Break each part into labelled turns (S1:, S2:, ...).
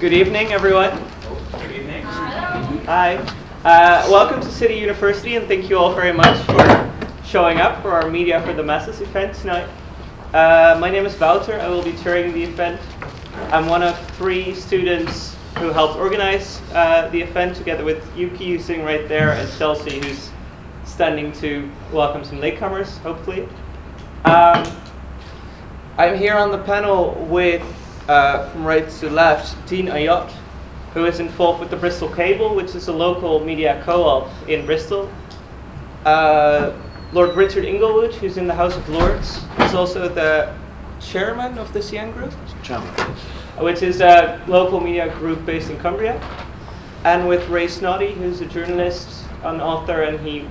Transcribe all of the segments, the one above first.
S1: Good evening, everyone. Good evening. Hi. Welcome to City University, and thank you all very much for showing up for our Media for the Masses event tonight. My name is Wouter. I will be chairing the event. I'm one of 3 students who helped organize the event, together with Yukiko, who's sitting right there, and Chelsea, who's standing to welcome some latecomers, hopefully. I'm here on the panel with, from right to left, Dean Ayotte, who is involved with the Bristol Cable, which is a local media co-op in Bristol. Lord Richard Inglewood, who's in the House of Lords, is also the chairman of the CN Group, which is a local media group based in Cumbria. And with Ray Snoddy, who's a journalist, an author, and he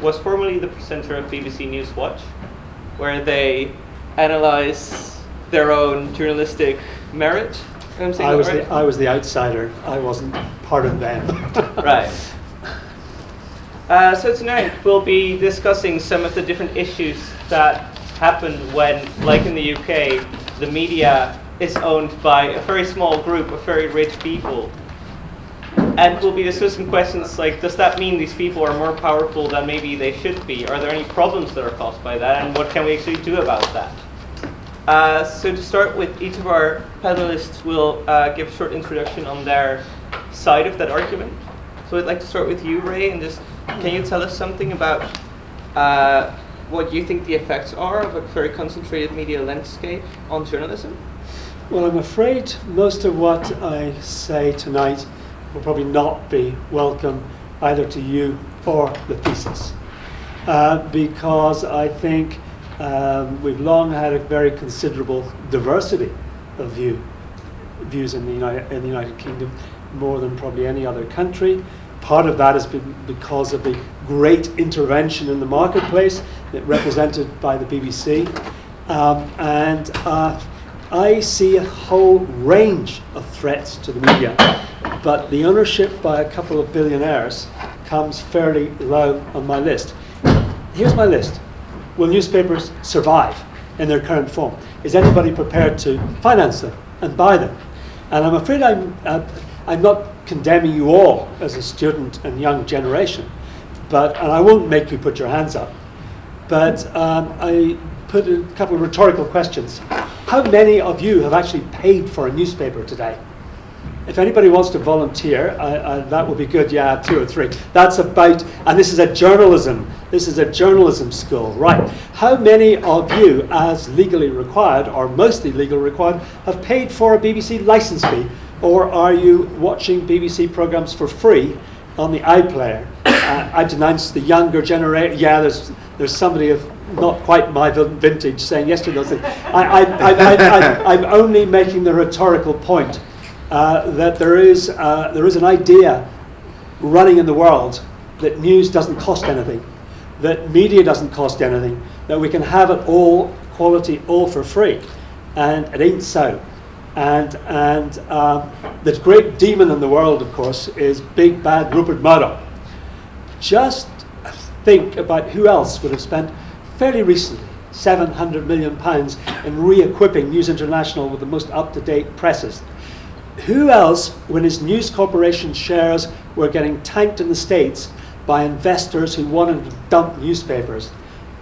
S1: was formerly the presenter of BBC News Watch, where they analyze their own journalistic merit.
S2: I was the outsider. I wasn't part of them.
S1: Right. So tonight we'll be discussing some of the different issues that happen when, like in the UK, the media is owned by a very small group of very rich people. And we'll be discussing questions like, does that mean these people are more powerful than maybe they should be? Are there any problems that are caused by that? And what can we actually do about that? So to start with, each of our panelists will give a short introduction on their side of that argument. So I'd like to start with you, Ray, and just can you tell us something about what you think the effects are of a very concentrated media landscape on journalism?
S2: Well, I'm afraid most of what I say tonight will probably not be welcome either to you or the thesis, because I think we've long had a very considerable diversity of views in the United Kingdom, more than probably any other country. Part of that has been because of the great intervention in the marketplace represented by the BBC, and I see a whole range of threats to the media, but the ownership by a couple of billionaires comes fairly low on my list. Here's my list. Will newspapers survive in their current form? Is anybody prepared to finance them and buy them? And I'm afraid I'm not condemning you all as a student and young generation, and I won't make you put your hands up, but I put a couple of rhetorical questions. How many of you have actually paid for a newspaper today? If anybody wants to volunteer, that would be good. Yeah, 2 or 3. That's about, and this is a journalism school, right? How many of you, as legally required, or mostly legally required, have paid for a BBC license fee, or are you watching BBC programs for free on the iPlayer? I denounce the younger generation. Yeah, there's somebody of not quite my vintage saying yes to those things. I'm only making the rhetorical point that there is an idea running in the world that news doesn't cost anything, that media doesn't cost anything, that we can have it all quality, all for free, and it ain't so. And the great demon in the world, of course, is big bad Rupert Murdoch. Just think about who else would have spent fairly recently £700 million in re-equipping News International with the most up-to-date presses. Who else, when his News Corporation shares were getting tanked in the States by investors who wanted to dump newspapers,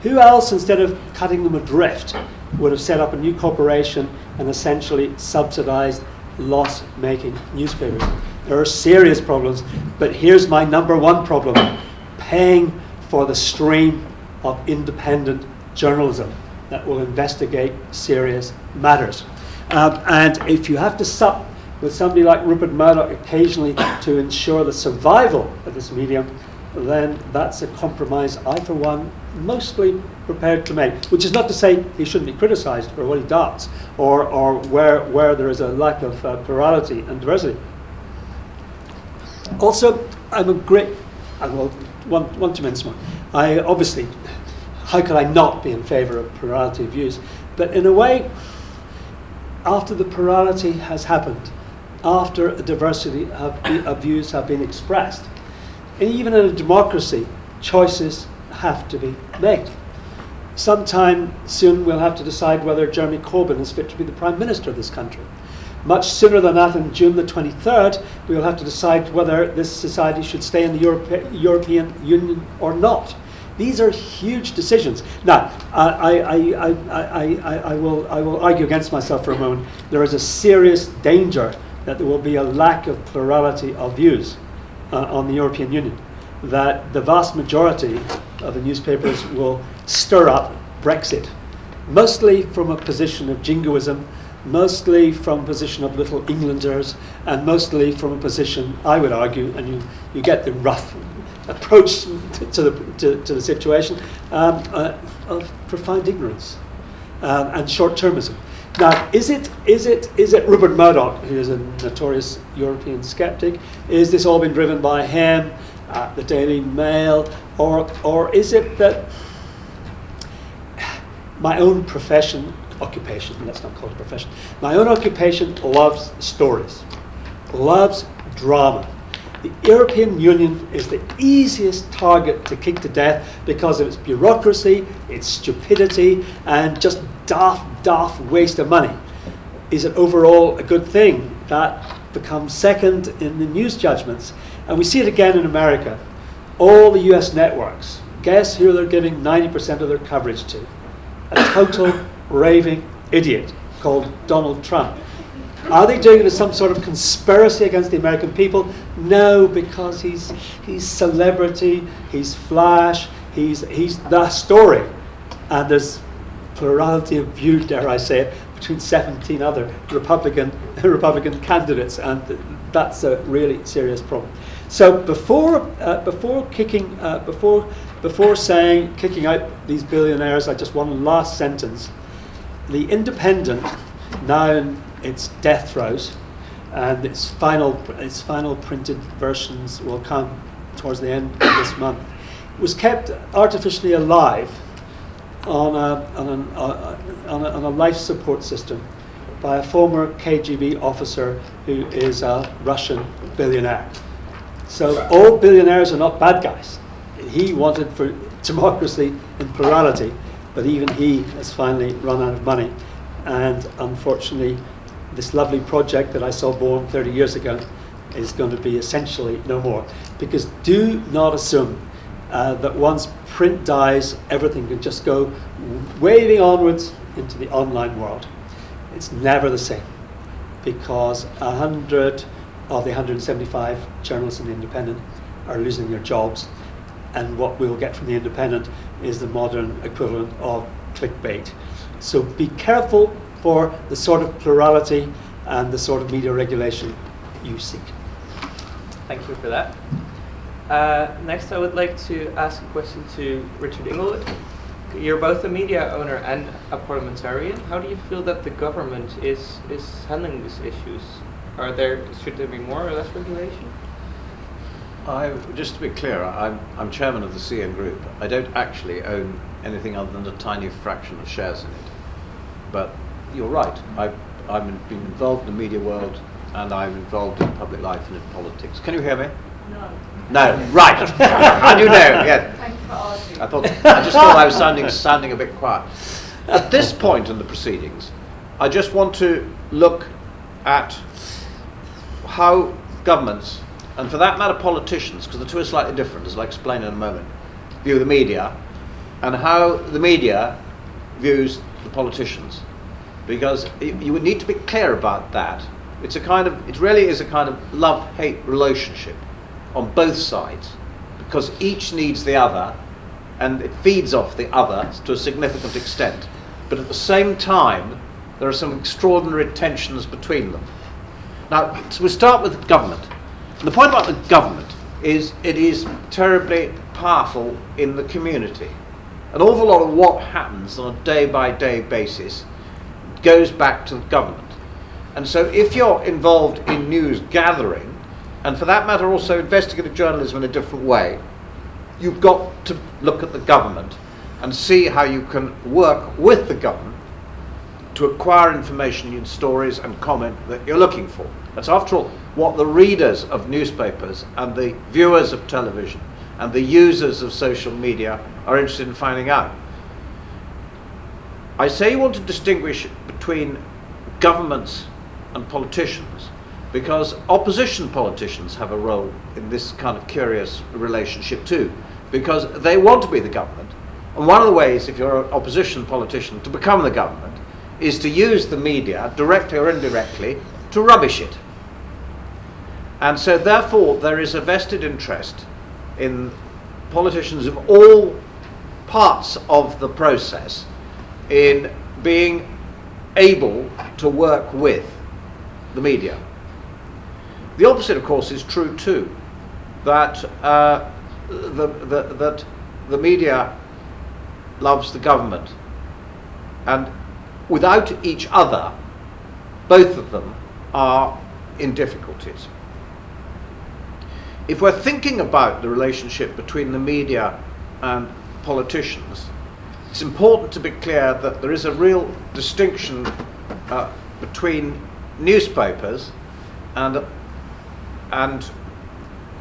S2: who else, instead of cutting them adrift, would have set up a new corporation and essentially subsidized loss-making newspapers? There are serious problems, but here's my number one problem: paying for the stream of independent journalism that will investigate serious matters. And if you have to sup with somebody like Rupert Murdoch occasionally to ensure the survival of this medium, then that's a compromise I, for one, mostly prepared to make. Which is not to say he shouldn't be criticised for what he does, or where there is a lack of plurality and diversity. Also, I'm a great, one to mince more. I obviously, how could I not be in favour of plurality of views? But in a way, after the plurality has happened, after a diversity of views have been expressed, and even in a democracy, choices have to be made. Sometime soon we'll have to decide whether Jeremy Corbyn is fit to be the Prime Minister of this country. Much sooner than that, on June the 23rd, we will have to decide whether this society should stay in the European Union or not. These are huge decisions. Now, I will argue against myself for a moment. There is a serious danger that there will be a lack of plurality of views on the European Union, that the vast majority of the newspapers will stir up Brexit, mostly from a position of jingoism, mostly from a position of little Englanders, and mostly from a position, I would argue, and you get the rough approach to the situation, of profound ignorance and short-termism. Now, is it Rupert Murdoch, who is a notorious European skeptic? Is this all been driven by him, the Daily Mail, or is it that my own occupation, let's not call it profession, my own occupation loves stories, loves drama. The European Union is the easiest target to kick to death because of its bureaucracy, its stupidity, and just daft waste of money. Is it overall a good thing? That becomes second in the news judgments. And we see it again in America. All the US networks, guess who they're giving 90% of their coverage to? A total raving idiot called Donald Trump. Are they doing it as some sort of conspiracy against the American people? No, because he's celebrity, he's flash, he's the story. And there's plurality of view, dare I say it, between 17 other Republican candidates, and that's a really serious problem. So before kicking out these billionaires, I just one last sentence. The Independent, now in its death throes, and its final printed versions will come towards the end of this month, was kept artificially alive on a life support system by a former KGB officer who is a Russian billionaire. So all billionaires are not bad guys. He wanted for democracy and plurality, but even he has finally run out of money. And unfortunately, this lovely project that I saw born 30 years ago is going to be essentially no more. Because do not assume that once print dies, everything can just go waving onwards into the online world. It's never the same, because 100 of the 175 journalists in the Independent are losing their jobs, and what we'll get from the Independent is the modern equivalent of clickbait. So be careful for the sort of plurality and the sort of media regulation you seek.
S1: Thank you for that. Next, I would like to ask a question to Richard Inglewood. You're both a media owner and a parliamentarian. How do you feel that the government is handling these issues? Should there be more or less regulation?
S3: Just to be clear, I'm chairman of the CN Group. I don't actually own anything other than a tiny fraction of shares in it. But you're right. I've been involved in the media world, and I'm involved in public life and in politics. Can you hear me?
S4: No.
S3: No, right. How do you know? Yeah.
S4: Thank you for asking.
S3: I just thought I was sounding a bit quiet. At this point in the proceedings, I just want to look at how governments, and for that matter politicians, because the two are slightly different, as I'll explain in a moment, view the media, and how the media views the politicians. Because you would need to be clear about that. It really is a kind of love-hate relationship on both sides, because each needs the other, and it feeds off the other to a significant extent. But at the same time, there are some extraordinary tensions between them. Now, so we start with the government. And the point about the government is it is terribly powerful in the community. An awful lot of what happens on a day-by-day basis goes back to the government. And so if you're involved in news gathering, and for that matter also investigative journalism in a different way, you've got to look at the government and see how you can work with the government to acquire information in stories and comment that you're looking for. That's after all what the readers of newspapers and the viewers of television and the users of social media are interested in finding out. I say you want to distinguish between governments and politicians, because opposition politicians have a role in this kind of curious relationship too, because they want to be the government. And one of the ways, if you're an opposition politician, to become the government is to use the media, directly or indirectly, to rubbish it. And so therefore there is a vested interest in politicians of all parts of the process in being able to work with the media. The opposite, of course, is true too, that that the media loves the government, and without each other, both of them are in difficulties. If we're thinking about the relationship between the media and politicians, it's important to be clear that there is a real distinction between newspapers and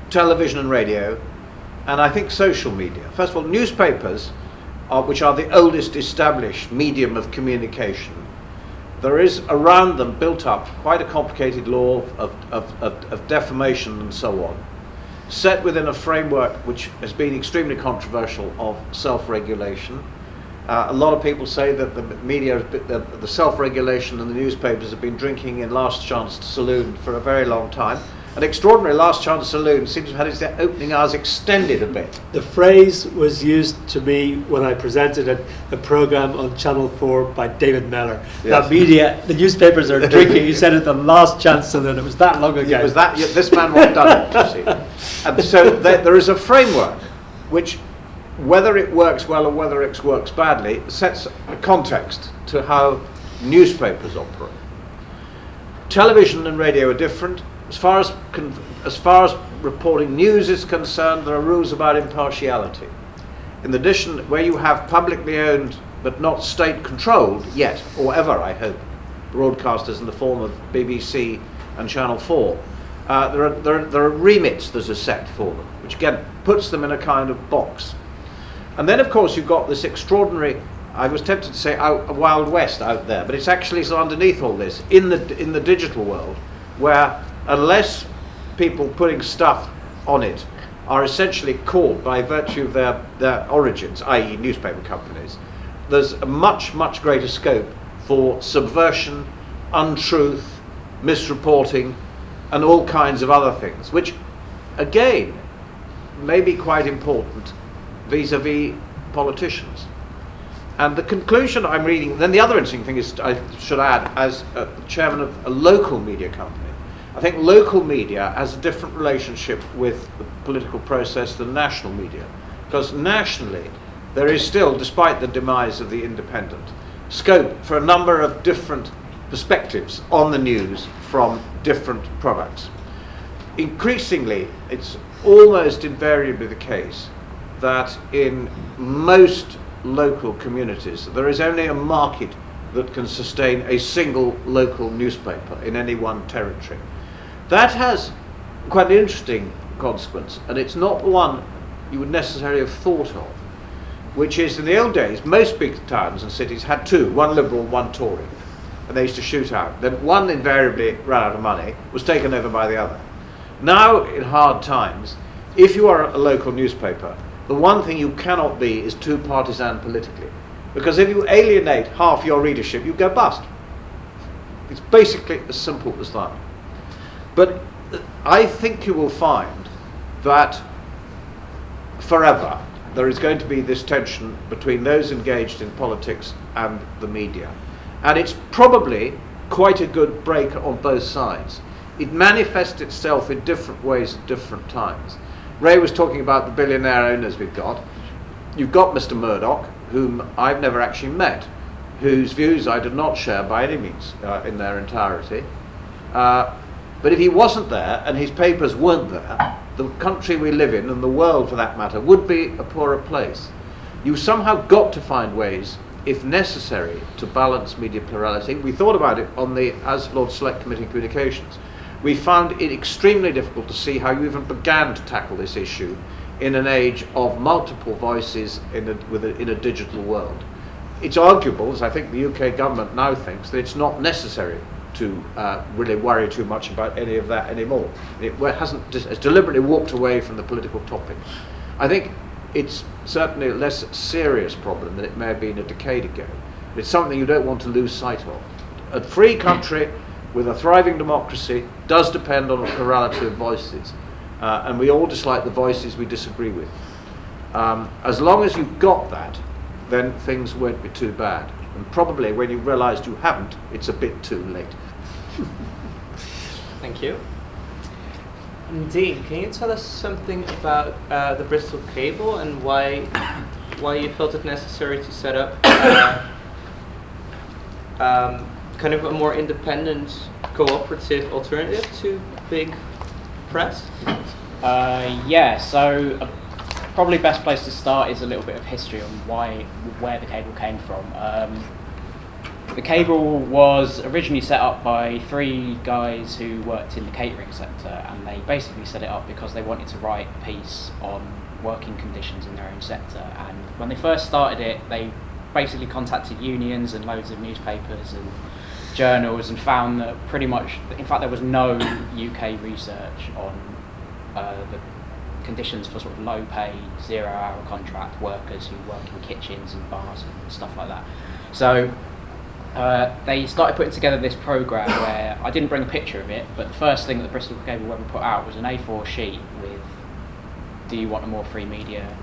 S3: television and radio, and I think social media. First of all, newspapers, which are the oldest established medium of communication, there is around them built up quite a complicated law of defamation and so on, set within a framework which has been extremely controversial of self-regulation. A lot of people say that the media, the self-regulation and the newspapers have been drinking in Last Chance Saloon for a very long time. An extraordinary Last Chance Saloon seems to have had its opening hours extended a bit.
S2: The phrase was used to me when I presented a program on Channel 4 by David Mellor.
S3: Yes.
S2: That media, the newspapers are drinking. He said it the Last Chance Saloon. It was that long ago.
S3: It was that. This man was done it, you see. And so there is a framework which, whether it works well or whether it works badly, sets a context to how newspapers operate. Television and radio are different. As far as reporting news is concerned, there are rules about impartiality. In addition, where you have publicly owned but not state-controlled yet, or ever, I hope, broadcasters in the form of BBC and Channel 4, there are remits that are set for them, which again puts them in a kind of box. And then, of course, you've got this extraordinary, I was tempted to say a Wild West out there, but it's actually so underneath all this, in the digital world, where unless people putting stuff on it are essentially caught by virtue of their origins, i.e. newspaper companies, there's a much, much greater scope for subversion, untruth, misreporting, and all kinds of other things, which, again, may be quite important vis-a-vis politicians. And the conclusion I'm reading, then the other interesting thing is, I should add, as chairman of a local media company, I think local media has a different relationship with the political process than national media. Because nationally, there is still, despite the demise of the independent, scope for a number of different perspectives on the news from different products. Increasingly, it's almost invariably the case that in most local communities, there is only a market that can sustain a single local newspaper in any one territory. That has quite an interesting consequence, and it's not one you would necessarily have thought of, which is in the old days, most big towns and cities had two, one Liberal, one Tory, and they used to shoot out. Then one invariably ran out of money, was taken over by the other. Now, in hard times, if you are a local newspaper, the one thing you cannot be is too partisan politically, because if you alienate half your readership, you go bust. It's basically as simple as that. But I think you will find that forever there is going to be this tension between those engaged in politics and the media. And it's probably quite a good break on both sides. It manifests itself in different ways at different times. Ray was talking about the billionaire owners we've got. You've got Mr. Murdoch, whom I've never actually met, whose views I did not share by any means in their entirety. But if he wasn't there and his papers weren't there, the country we live in, and the world for that matter, would be a poorer place. You somehow got to find ways, if necessary, to balance media plurality. We thought about it on the, as Lord Select Committee on Communications. We found it extremely difficult to see how you even began to tackle this issue in an age of multiple voices in a digital world. It's arguable, as I think the UK government now thinks, that it's not necessary to really worry too much about any of that anymore. It's deliberately walked away from the political topic. I think it's certainly a less serious problem than it may have been a decade ago. It's something you don't want to lose sight of. A free country with a thriving democracy does depend on a plurality of voices, and we all dislike the voices we disagree with. As long as you've got that, then things won't be too bad. And probably when you realised you haven't, it's a bit too late.
S1: Thank you. And Dean, can you tell us something about the Bristol Cable and why you felt it necessary to set up kind of a more independent, cooperative alternative to big press?
S4: So probably best place to start is a little bit of history on where the cable came from. The cable was originally set up by 3 guys who worked in the catering sector, and they basically set it up because they wanted to write a piece on working conditions in their own sector. And when they first started it, they basically contacted unions and loads of newspapers and journals and found that pretty much, in fact, there was no UK research on the conditions for sort of low-paid, 0-hour contract workers who work in kitchens and bars and stuff like that. So they started putting together this programme where I didn't bring a picture of it, but the first thing that the Bristol Cable ever put out was an A4 sheet with, do you want a more free media?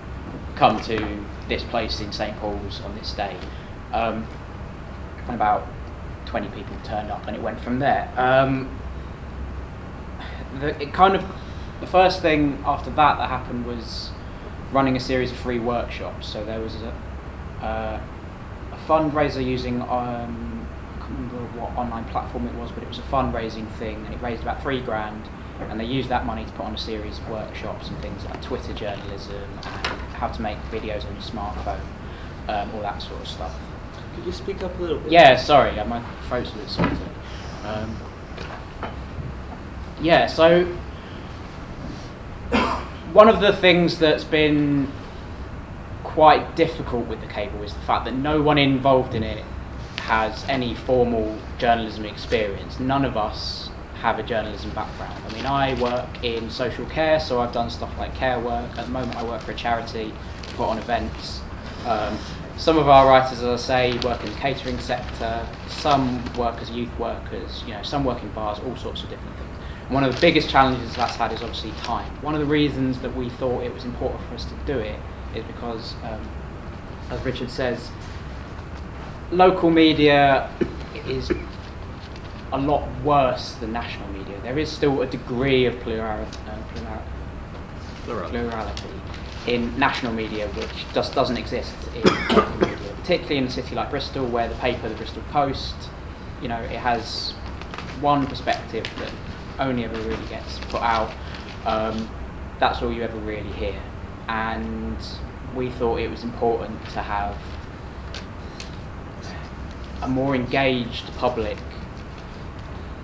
S4: Come to this place in St Paul's on this day. And about 20 people turned up, and it went from there. The first thing after that happened was running a series of free workshops. So there was a fundraiser using, I can't remember what online platform it was, but it was a fundraising thing, and it raised about $3,000, and they used that money to put on a series of workshops and things like Twitter journalism and how to make videos on your smartphone, all that sort of stuff.
S1: Could you speak up a little bit?
S4: Yeah, sorry, my throat's a bit sore today. So one of the things that's been quite difficult with the cable is the fact that no one involved in it has any formal journalism experience. None of us have a journalism background. I mean, I work in social care, so I've done stuff like care work. At the moment I work for a charity, put on events. Some of our writers, as I say, work in the catering sector, some work as youth workers, some work in bars, all sorts of different things. And one of the biggest challenges that's had is obviously time. One of the reasons that we thought it was important for us to do it is because, as Richard says, local media is a lot worse than national media. There is still a degree of plurality in national media, which just doesn't exist in local media, particularly in a city like Bristol, where the paper, the Bristol Post, it has one perspective that only ever really gets put out. That's all you ever really hear. And we thought it was important to have a more engaged public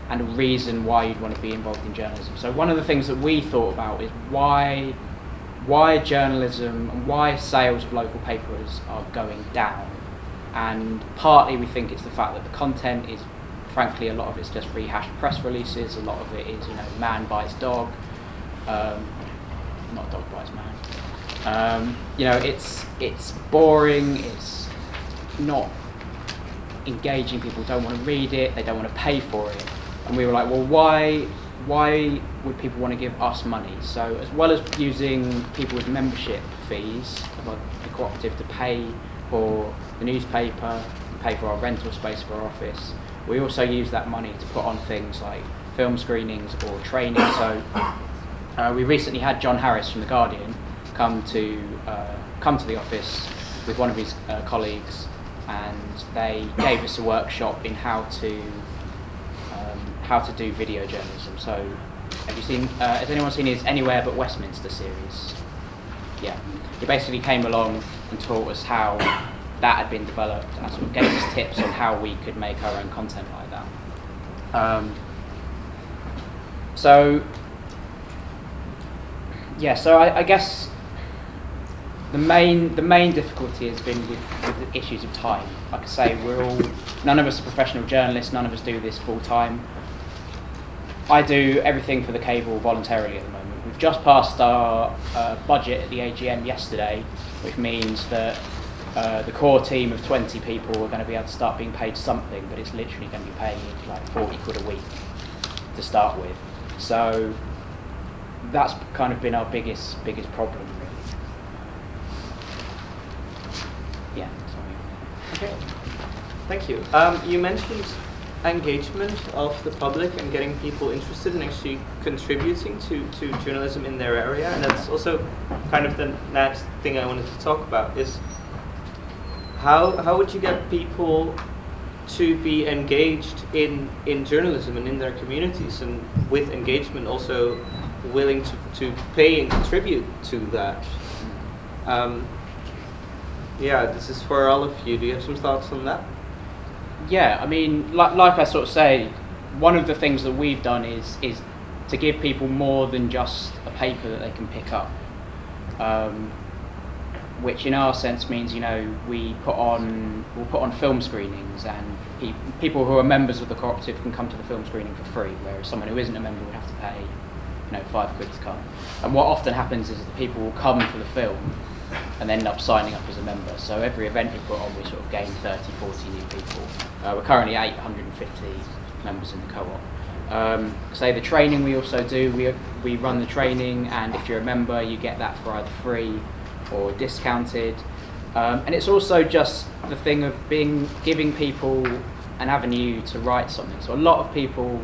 S4: and a reason why you'd want to be involved in journalism. So one of the things that we thought about is why journalism and why sales of local papers are going down. And partly we think it's the fact that the content is, frankly, a lot of it's just rehashed press releases, a lot of it is, man bites dog, not dog bites man. It's boring, it's not engaging, people don't want to read it, they don't want to pay for it. And we were like, well, why would people want to give us money? So as well as using people with membership fees, like the cooperative, to pay for the newspaper, pay for our rental space for our office, we also use that money to put on things like film screenings or training. So we recently had John Harris from The Guardian come to the office with one of his colleagues, and they gave us a workshop in how to do video journalism. So has anyone seen his Anywhere But Westminster series? Yeah. He basically came along and taught us how that had been developed and sort of gave us tips on how we could make our own content like that. So I guess the main difficulty has been with the issues of time. Like I say, none of us are professional journalists. None of us do this full time. I do everything for the cable voluntarily at the moment. We've just passed our budget at the AGM yesterday, which means that the core team of 20 people are going to be able to start being paid something, but it's literally going to be paying like 40 quid a week to start with. So that's kind of been our biggest problem, really. Yeah. Sorry.
S1: Okay. Thank you. You mentioned engagement of the public and getting people interested in actually contributing to journalism in their area, and that's also kind of the next thing I wanted to talk about is how would you get people to be engaged in journalism and in their communities, and with engagement also willing to pay and contribute to that. Yeah, this is for all of you. Do you have some thoughts on that?
S4: Yeah, I mean, like I sort of say, one of the things that we've done is to give people more than just a paper that they can pick up, which in our sense means, you know, we'll put on film screenings, and people who are members of the cooperative can come to the film screening for free, whereas someone who isn't a member would have to pay, you know, £5 to come. And what often happens is that people will come for the film and end up signing up as a member. So every event we put on, we sort of gain 30, 40 new people. We're currently 850 members in the co-op. Say the training we also do, we run the training, and if you're a member, you get that for either free or discounted. And it's also just the thing of giving people an avenue to write something. So a lot of people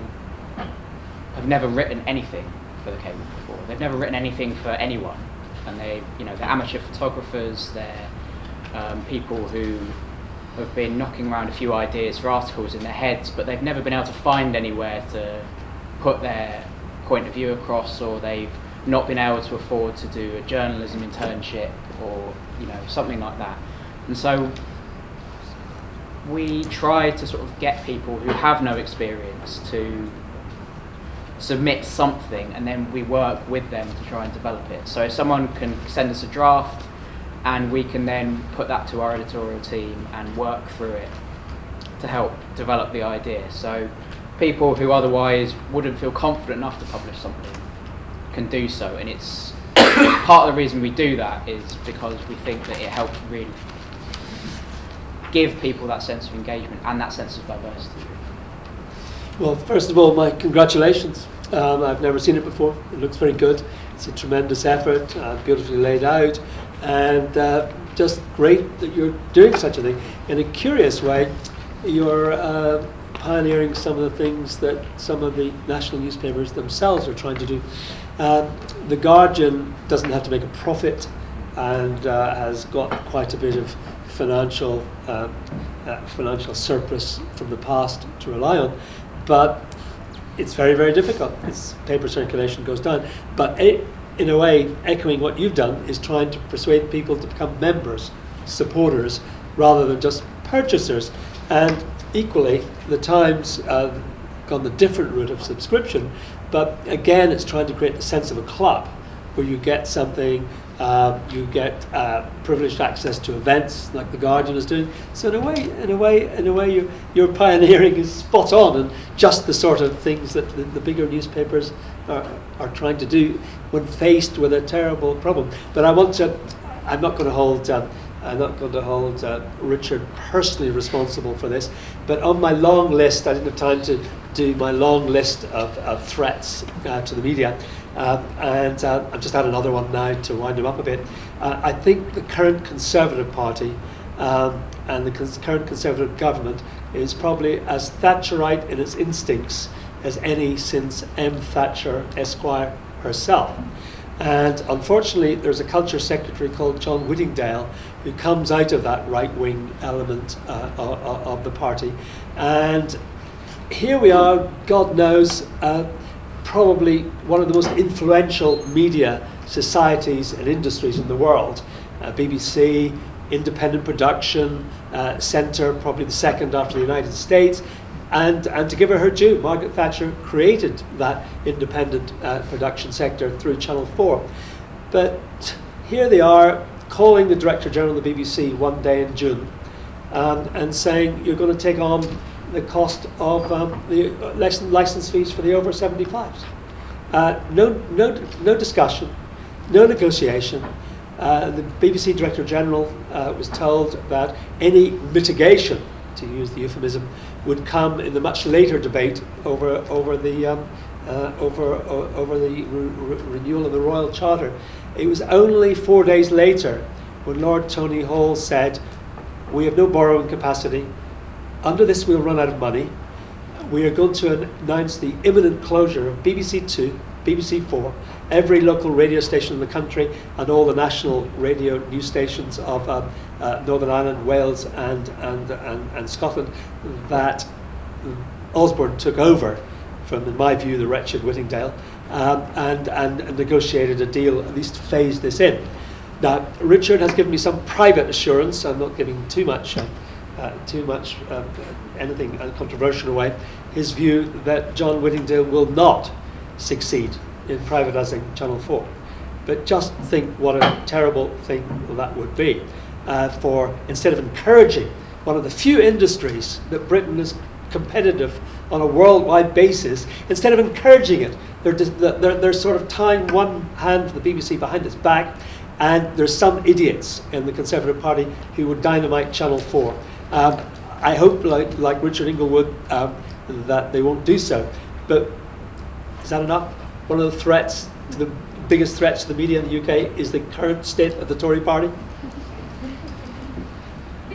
S4: have never written anything for the cable before. They've never written anything for anyone. And they're amateur photographers, they're people who have been knocking around a few ideas for articles in their heads, but they've never been able to find anywhere to put their point of view across, or they've not been able to afford to do a journalism internship or something like that. And so we try to sort of get people who have no experience to submit something, and then we work with them to try and develop it. So someone can send us a draft, and we can then put that to our editorial team and work through it to help develop the idea. So people who otherwise wouldn't feel confident enough to publish something can do so, and it's part of the reason we do that is because we think that it helps really give people that sense of engagement and that sense of diversity.
S2: Well, first of all, my congratulations. I've never seen it before. It looks very good. It's a tremendous effort, beautifully laid out, and just great that you're doing such a thing. In a curious way, you're pioneering some of the things that some of the national newspapers themselves are trying to do. The Guardian doesn't have to make a profit and has got quite a bit of financial surplus from the past to rely on. But it's very, very difficult. Its paper circulation goes down. But in a way, echoing what you've done is trying to persuade people to become members, supporters, rather than just purchasers. And equally, the Times gone the different route of subscription. But again, it's trying to create the sense of a club where you get something, you get privileged access to events like the Guardian is doing. So in a way, your pioneering is spot on, and just the sort of things that the bigger newspapers are trying to do when faced with a terrible problem. But I'm not going to hold Richard personally responsible for this. But on my long list, I didn't have time to do my long list of threats to the media. And I've just had another one now to wind him up a bit. I think the current Conservative Party and the current Conservative government is probably as Thatcherite in its instincts as any since M. Thatcher Esquire herself. And unfortunately, there's a culture secretary called John Whittingdale who comes out of that right-wing element of the party. And here we are, God knows, probably one of the most influential media societies and industries in the world. BBC, independent production centre, probably the second after the United States. And to give her due, Margaret Thatcher created that independent production sector through Channel 4. But here they are calling the Director General of the BBC one day in June and saying you're going to take on the cost of the license fees for the over 75s. No discussion, no negotiation. The BBC Director General was told that any mitigation, to use the euphemism, would come in the much later debate over the renewal of the Royal Charter. It was only 4 days later when Lord Tony Hall said, "We have no borrowing capacity. Under this, we'll run out of money. We are going to announce the imminent closure of BBC 2, BBC 4, every local radio station in the country, and all the national radio news stations of Northern Ireland, Wales, and Scotland that Osborne took over from, in my view, the wretched Whittingdale, and negotiated a deal, at least to phase this in." Now, Richard has given me some private assurance. I'm not giving too much anything controversial away. His view that John Whittingdale will not succeed in privatising Channel 4. But just think what a terrible thing that would be. For instead of encouraging one of the few industries that Britain is competitive on a worldwide basis, instead of encouraging it, they're sort of tying one hand to the BBC behind its back, and there's some idiots in the Conservative Party who would dynamite Channel 4. I hope, like Richard Inglewood, that they won't do so. But is that enough? One of the threats, the biggest threats to the media in the UK, is the current state of the Tory Party.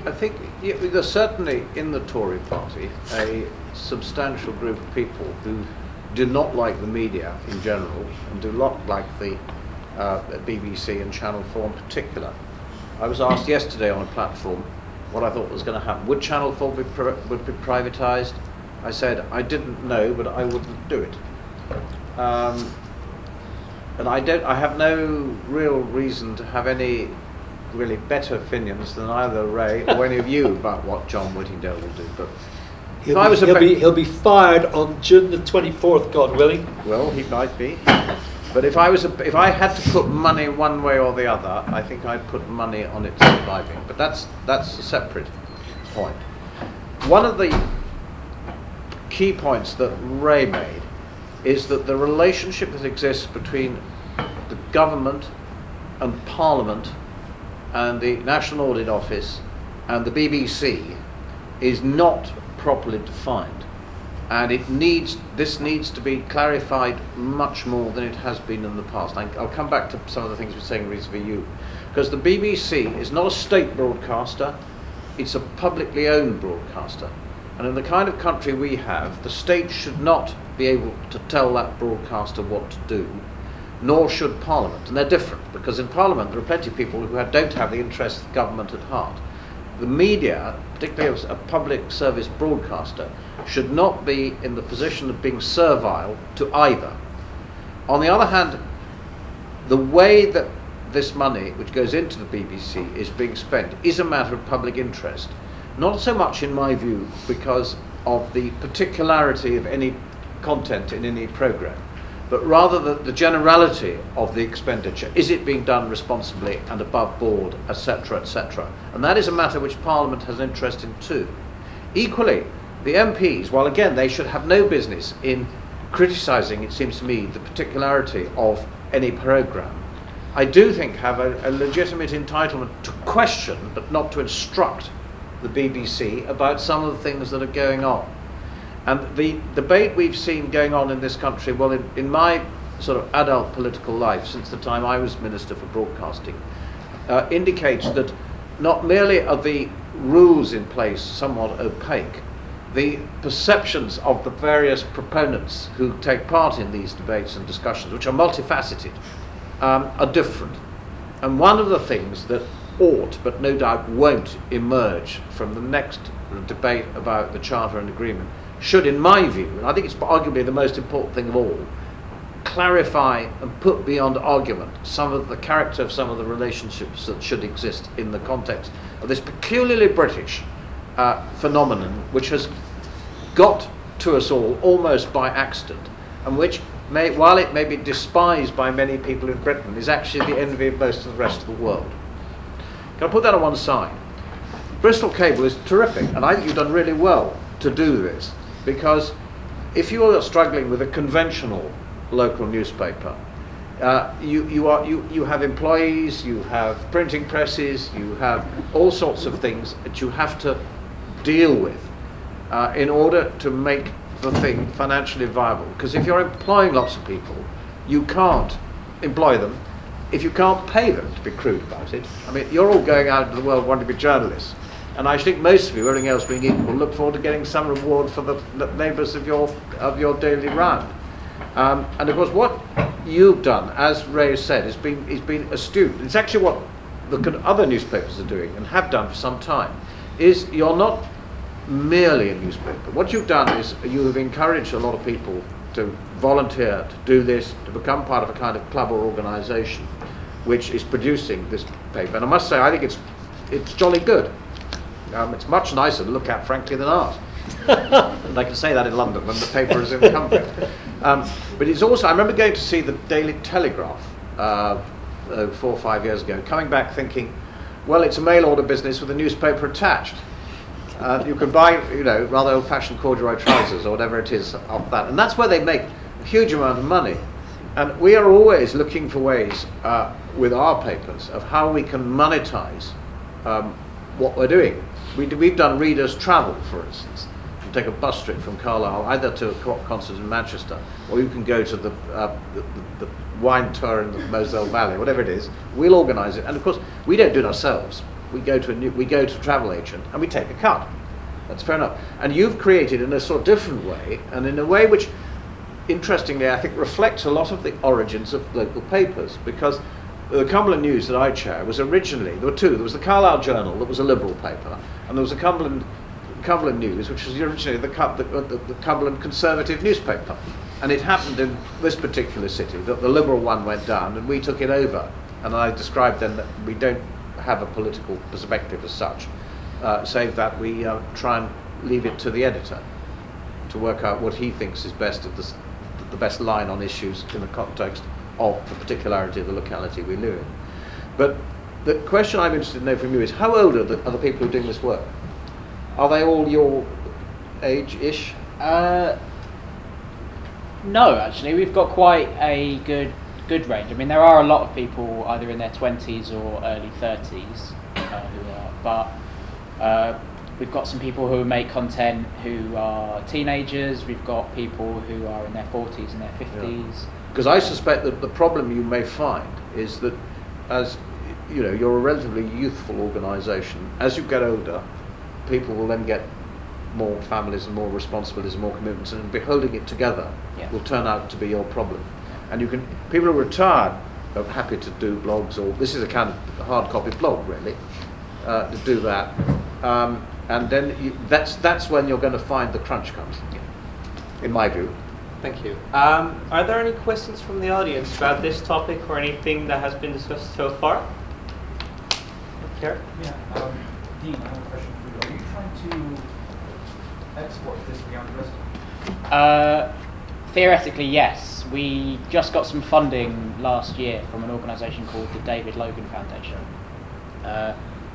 S3: I think there's certainly in the Tory Party a substantial group of people who do not like the media in general and do not like the BBC and Channel 4 in particular. I was asked yesterday on a platform what I thought was going to happen. Would Channel 4 would be privatised? I said I didn't know, but I wouldn't do it. And I have no real reason to have any really better opinions than either Ray or any of you about what John Whittingdale will do. But
S2: he'll be fired on June the 24th, God willing.
S3: Well, he might be. But if I had to put money one way or the other, I think I'd put money on it surviving. But that's a separate point. One of the key points that Ray made is that the relationship that exists between the government and Parliament and the National Audit Office and the BBC is not properly defined. And this needs to be clarified much more than it has been in the past. I'll come back to some of the things we're saying vis-a-vis you. Because the BBC is not a state broadcaster, it's a publicly owned broadcaster. And in the kind of country we have, the state should not be able to tell that broadcaster what to do, nor should Parliament. And they're different, because in Parliament there are plenty of people who don't have the interests of the government at heart. The media, particularly a public service broadcaster, should not be in the position of being servile to either. On the other hand, the way that this money, which goes into the BBC, is being spent is a matter of public interest. Not so much, in my view, because of the particularity of any content in any programme, but rather the generality of the expenditure. Is it being done responsibly and above board, etc., etc.? And that is a matter which Parliament has an interest in too. Equally, the MPs, while again they should have no business in criticising, it seems to me, the particularity of any programme, I do think have a legitimate entitlement to question, but not to instruct, the BBC about some of the things that are going on. And the debate we've seen going on in this country, well, in my sort of adult political life, since the time I was Minister for Broadcasting, indicates that not merely are the rules in place somewhat opaque, the perceptions of the various proponents who take part in these debates and discussions, which are multifaceted, are different. And one of the things that ought, but no doubt won't, emerge from the next debate about the Charter and Agreement should, in my view, and I think it's arguably the most important thing of all, clarify and put beyond argument some of the character of some of the relationships that should exist in the context of this peculiarly British phenomenon, which has got to us all almost by accident, and which, while it may be despised by many people in Britain, is actually the envy of most of the rest of the world. Can I put that on one side? Bristol Cable is terrific, and I think you've done really well to do this, because if you are struggling with a conventional local newspaper, you have employees, you have printing presses, you have all sorts of things that you have to deal with in order to make the thing financially viable. Because if you're employing lots of people, you can't employ them if you can't pay them, to be crude about it. I mean, you're all going out into the world wanting to be journalists, and I think most of you, everything else being equal, look forward to getting some reward for the labours of your daily round. And of course, what you've done, as Ray said, is been astute. It's actually what the other newspapers are doing and have done for some time. Is you're not merely a newspaper. What you've done is you have encouraged a lot of people to volunteer to do this, to become part of a kind of club or organisation which is producing this paper. And I must say, I think it's jolly good. It's much nicer to look at, frankly, than ours. And I can say that in London when the paper is incumbent. But it's also, I remember going to see the Daily Telegraph 4 or 5 years ago, coming back thinking, well, it's a mail order business with a newspaper attached. You can buy, rather old-fashioned corduroy trousers or whatever it is off that. And that's where they make a huge amount of money. And we are always looking for ways with our papers of how we can monetize what we're doing. We've done readers' travel, for instance. You can take a bus trip from Carlisle either to a concert in Manchester, or you can go to the wine tour in the Moselle Valley, whatever it is. We'll organise it, and of course we don't do it ourselves. We go to a travel agent and we take a cut. That's fair enough. And you've created in a sort of different way, and in a way which, interestingly, I think reflects a lot of the origins of local papers, because the Cumberland News that I chair was originally, there were two. There was the Carlisle Journal that was a Liberal paper, and there was the Cumberland News, which was originally the Cumberland Conservative newspaper. And it happened in this particular city that the Liberal one went down and we took it over. And I described then that we don't have a political perspective as such, save that we try and leave it to the editor to work out what he thinks is best of the best line on issues in the context of the particularity of the locality we live in. But the question I'm interested to know from you is, how old are the people who are doing this work? Are they all your age-ish?
S4: No, actually, we've got quite a good range. I mean, there are a lot of people either in their 20s or early 30s who are, but we've got some people who make content who are teenagers. We've got people who are in their 40s and their 50s.
S3: Because I suspect that the problem you may find is that, as you're a relatively youthful organisation. As you get older, people will then get more families and more responsibilities and more commitments, and holding it together will turn out to be your problem. And people who are retired are happy to do blogs, or this is a kind of hard copy blog really, to do that. And then that's when you're going to find the crunch comes, in my view.
S1: Thank you. Are there any questions from the audience about this topic or anything that has been discussed so far? Here?
S5: Yeah, Dean, I have a question for you. Are you trying to export this beyond Bristol?
S4: Theoretically, yes. We just got some funding last year from an organisation called the David Logan Foundation.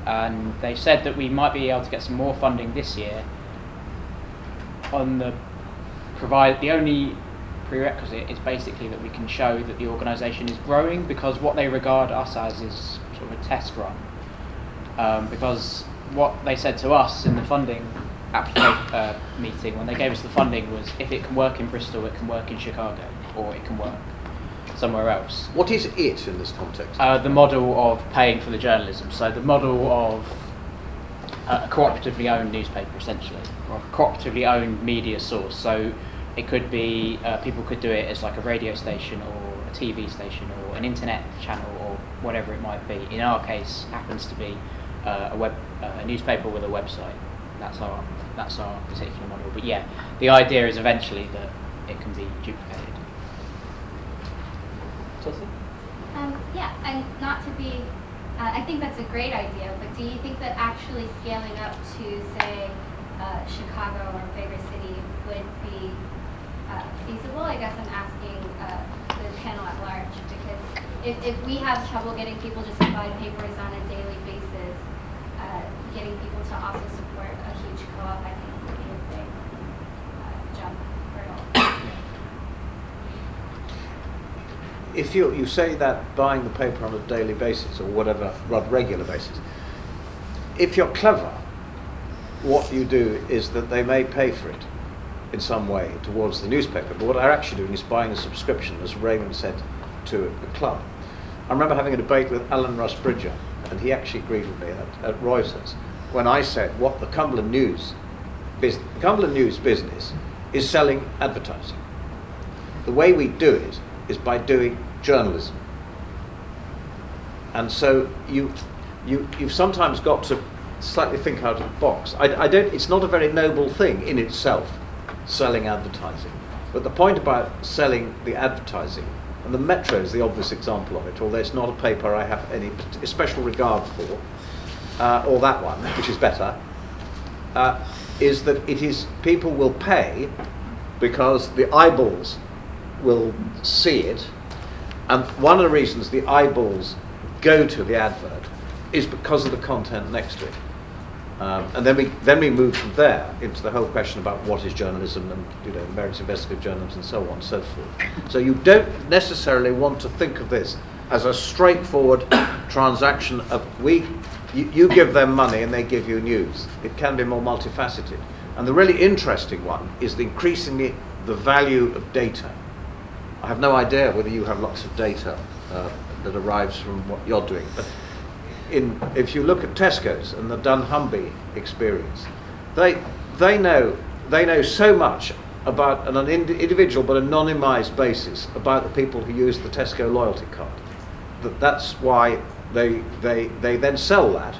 S4: And they said that we might be able to get some more funding this year on the only prerequisite is basically that we can show that the organisation is growing, because what they regard us as is sort of a test run. Because what they said to us in the funding meeting when they gave us the funding was, if it can work in Bristol, it can work in Chicago, or it can work somewhere else.
S3: What is it in this context?
S4: The model of paying for the journalism. So the model of a cooperatively owned newspaper, essentially, or a cooperatively owned media source. So it could be, people could do it as like a radio station or a TV station or an internet channel or whatever it might be. In our case, happens to be a newspaper with a website. That's our particular model. But yeah, the idea is eventually that it can be duplicated.
S6: Yeah, and not to be, I think that's a great idea, but do you think that actually scaling up to, say, Chicago or a bigger city would be feasible? I guess I'm asking the panel at large, because if we have trouble getting people just to buy papers on a daily basis, getting people to also support a huge co-op, I think, would be a big jump hurdle.
S3: If you say that buying the paper on a daily basis or whatever, rather regular basis, if you're clever, what you do is that they may pay for it in some way towards the newspaper, but what they're actually doing is buying a subscription, as Raymond said, to the club. I remember having a debate with Alan Russ Bridger, and he actually agreed with me at Reuters when I said what the Cumberland News business is selling advertising. The way we do it is by doing journalism. And so you've sometimes got to slightly think out of the box. It's not a very noble thing in itself, selling advertising. But the point about selling the advertising, and the Metro is the obvious example of it, although it's not a paper I have any special regard for, or that one, which is better, is that people will pay because the eyeballs will see it, and one of the reasons the eyeballs go to the advert is because of the content next to it. And then we move from there into the whole question about what is journalism and merits investigative journalism and so on and so forth. So you don't necessarily want to think of this as a straightforward transaction of you give them money and they give you news. It can be more multifaceted. And the really interesting one is increasingly the value of data. I have no idea whether you have lots of data that arrives from what you're doing, but if you look at Tesco's and the Dunnhumby experience, they know so much about an individual but anonymised basis about the people who use the Tesco loyalty card. That's why they then sell that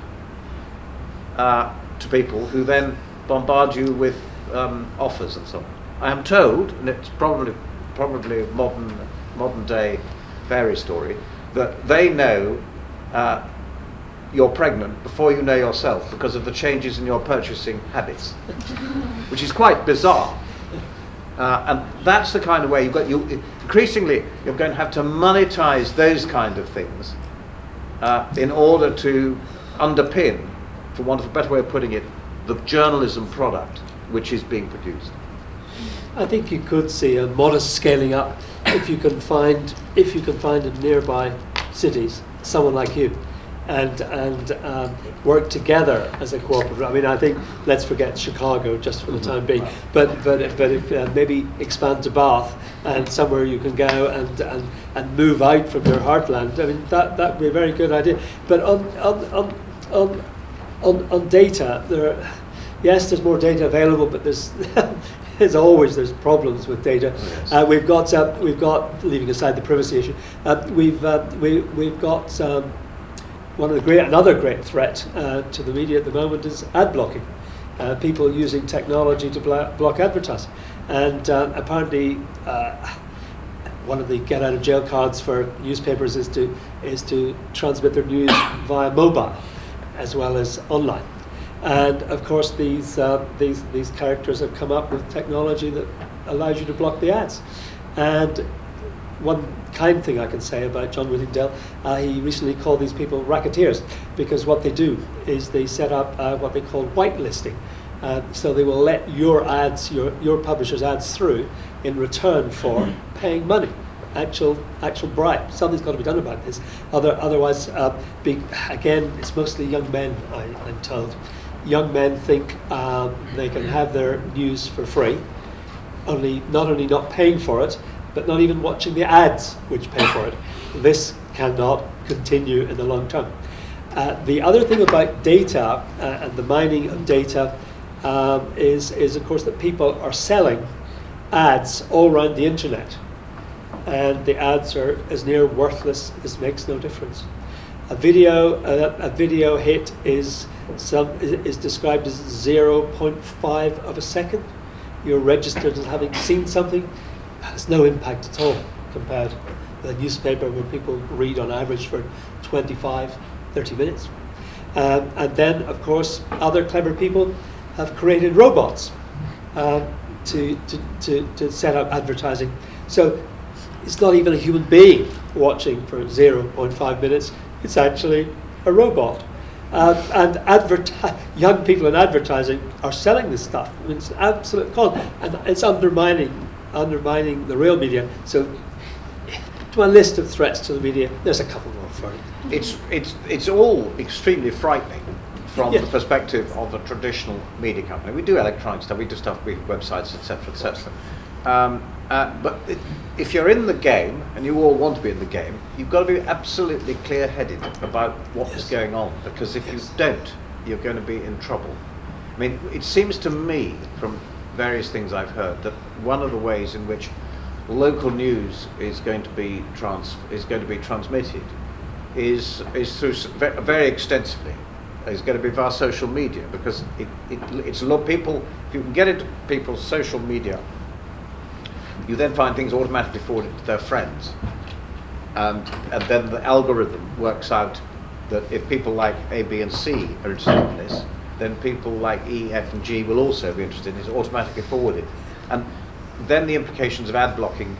S3: to people who then bombard you with offers and so on. I am told, and it's probably a modern day fairy story, that they know you're pregnant before you know yourself because of the changes in your purchasing habits, which is quite bizarre. And that's the kind of way increasingly you're going to have to monetize those kind of things in order to underpin, for want of a better way of putting it, the journalism product which is being produced.
S2: I think you could see a modest scaling up if you can find in nearby cities someone like you, and work together as a cooperative. I mean, I think let's forget Chicago just for the time being, but if maybe expand to Bath and somewhere you can go and move out from your heartland. I mean, that would be a very good idea. But on data, there's more data available, but there's there's problems with data.
S3: Yes.
S2: We've got leaving aside the privacy issue. We've got another great threat to the media at the moment is ad blocking. People using technology to block advertising, and apparently one of the get out of jail cards for newspapers is to transmit their news via mobile as well as online. And of course, these characters have come up with technology that allows you to block the ads. And one kind thing I can say about John Whittingdale, he recently called these people racketeers, because what they do is they set up what they call whitelisting. So they will let your ads, your publisher's ads through in return for paying money, actual bribe. Something's got to be done about this. Otherwise, again, it's mostly young men, I'm told. Young men think they can have their news for free, not only not paying for it, but not even watching the ads which pay for it. This cannot continue in the long term. The other thing about data and the mining of data is of course that people are selling ads all around the internet, and the ads are as near worthless as makes no difference. A video hit is described as 0.5 of a second. You're registered as having seen something. Has no impact at all compared with a newspaper where people read on average for 25, 30 minutes. And then, of course, other clever people have created robots to set up advertising. So it's not even a human being watching for 0.5 minutes. It's actually a robot. And young people in advertising are selling this stuff. I mean, it's an absolute con, and it's undermining the real media. So, to my list of threats to the media, there's a couple more for it.
S3: It's all extremely frightening from
S2: Yeah.
S3: the perspective of a traditional media company. We do electronic stuff, we do stuff with websites, etc., etc. But if you're in the game, and you all want to be in the game, you've got to be absolutely clear-headed about what is going on, because if you don't, you're going to be in trouble. I mean, it seems to me, from various things I've heard, that one of the ways in which local news is going to be transmitted is through very extensively. Is going to be via social media, because it's a lot of people. If you can get into people's social media, you then find things automatically forwarded to their friends, and then the algorithm works out that if people like A, B, and C are interested in this, then people like E, F, and G will also be interested in it. It's automatically forwarded, and then the implications of ad blocking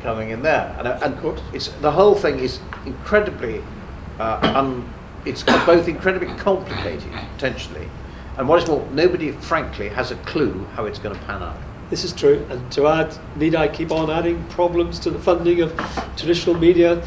S3: coming in there, and of course, the whole thing is incredibly it's both incredibly complicated, potentially, and what is more, nobody, frankly, has a clue how it's going to pan out.
S2: This is true, and to add, need I keep on adding problems to the funding of traditional media?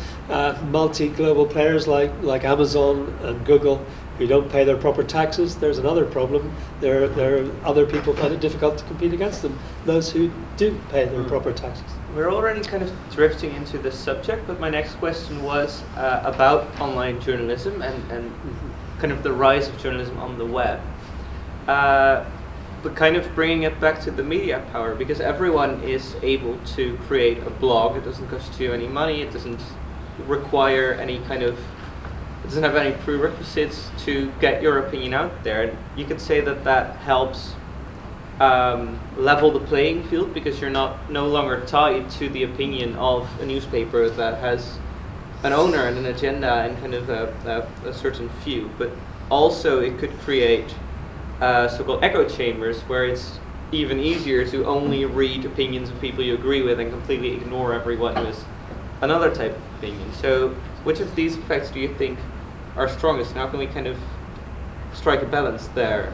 S2: Multi-global players like Amazon and Google, who don't pay their proper taxes, there's another problem. There are other people find it difficult to compete against them, those who do pay their proper taxes.
S1: We're already kind of drifting into this subject, but my next question was about online journalism and kind of the rise of journalism on the web. But kind of bringing it back to the media power, because everyone is able to create a blog. It doesn't cost you any money. It doesn't require any kind of, it doesn't have any prerequisites to get your opinion out there. And you could say that helps level the playing field, because you're no longer tied to the opinion of a newspaper that has an owner and an agenda and kind of a certain few. But also it could create so-called echo chambers, where it's even easier to only read opinions of people you agree with and completely ignore everyone who has another type of opinion. So which of these effects do you think are strongest, and how can we kind of strike a balance there?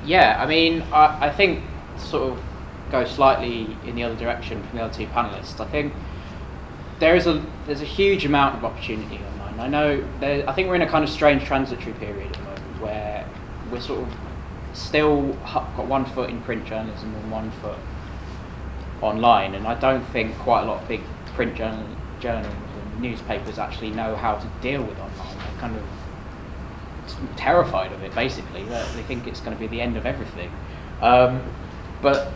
S4: Yeah, I mean, I think sort of go slightly in the other direction from the other two panelists. I think there's a huge amount of opportunity online. I think we're in a kind of strange transitory period at the moment, where we're sort of still got one foot in print journalism and one foot online, and I don't think quite a lot of big print journals and newspapers actually know how to deal with online. They're kind of terrified of it, basically. They think it's going to be the end of everything. But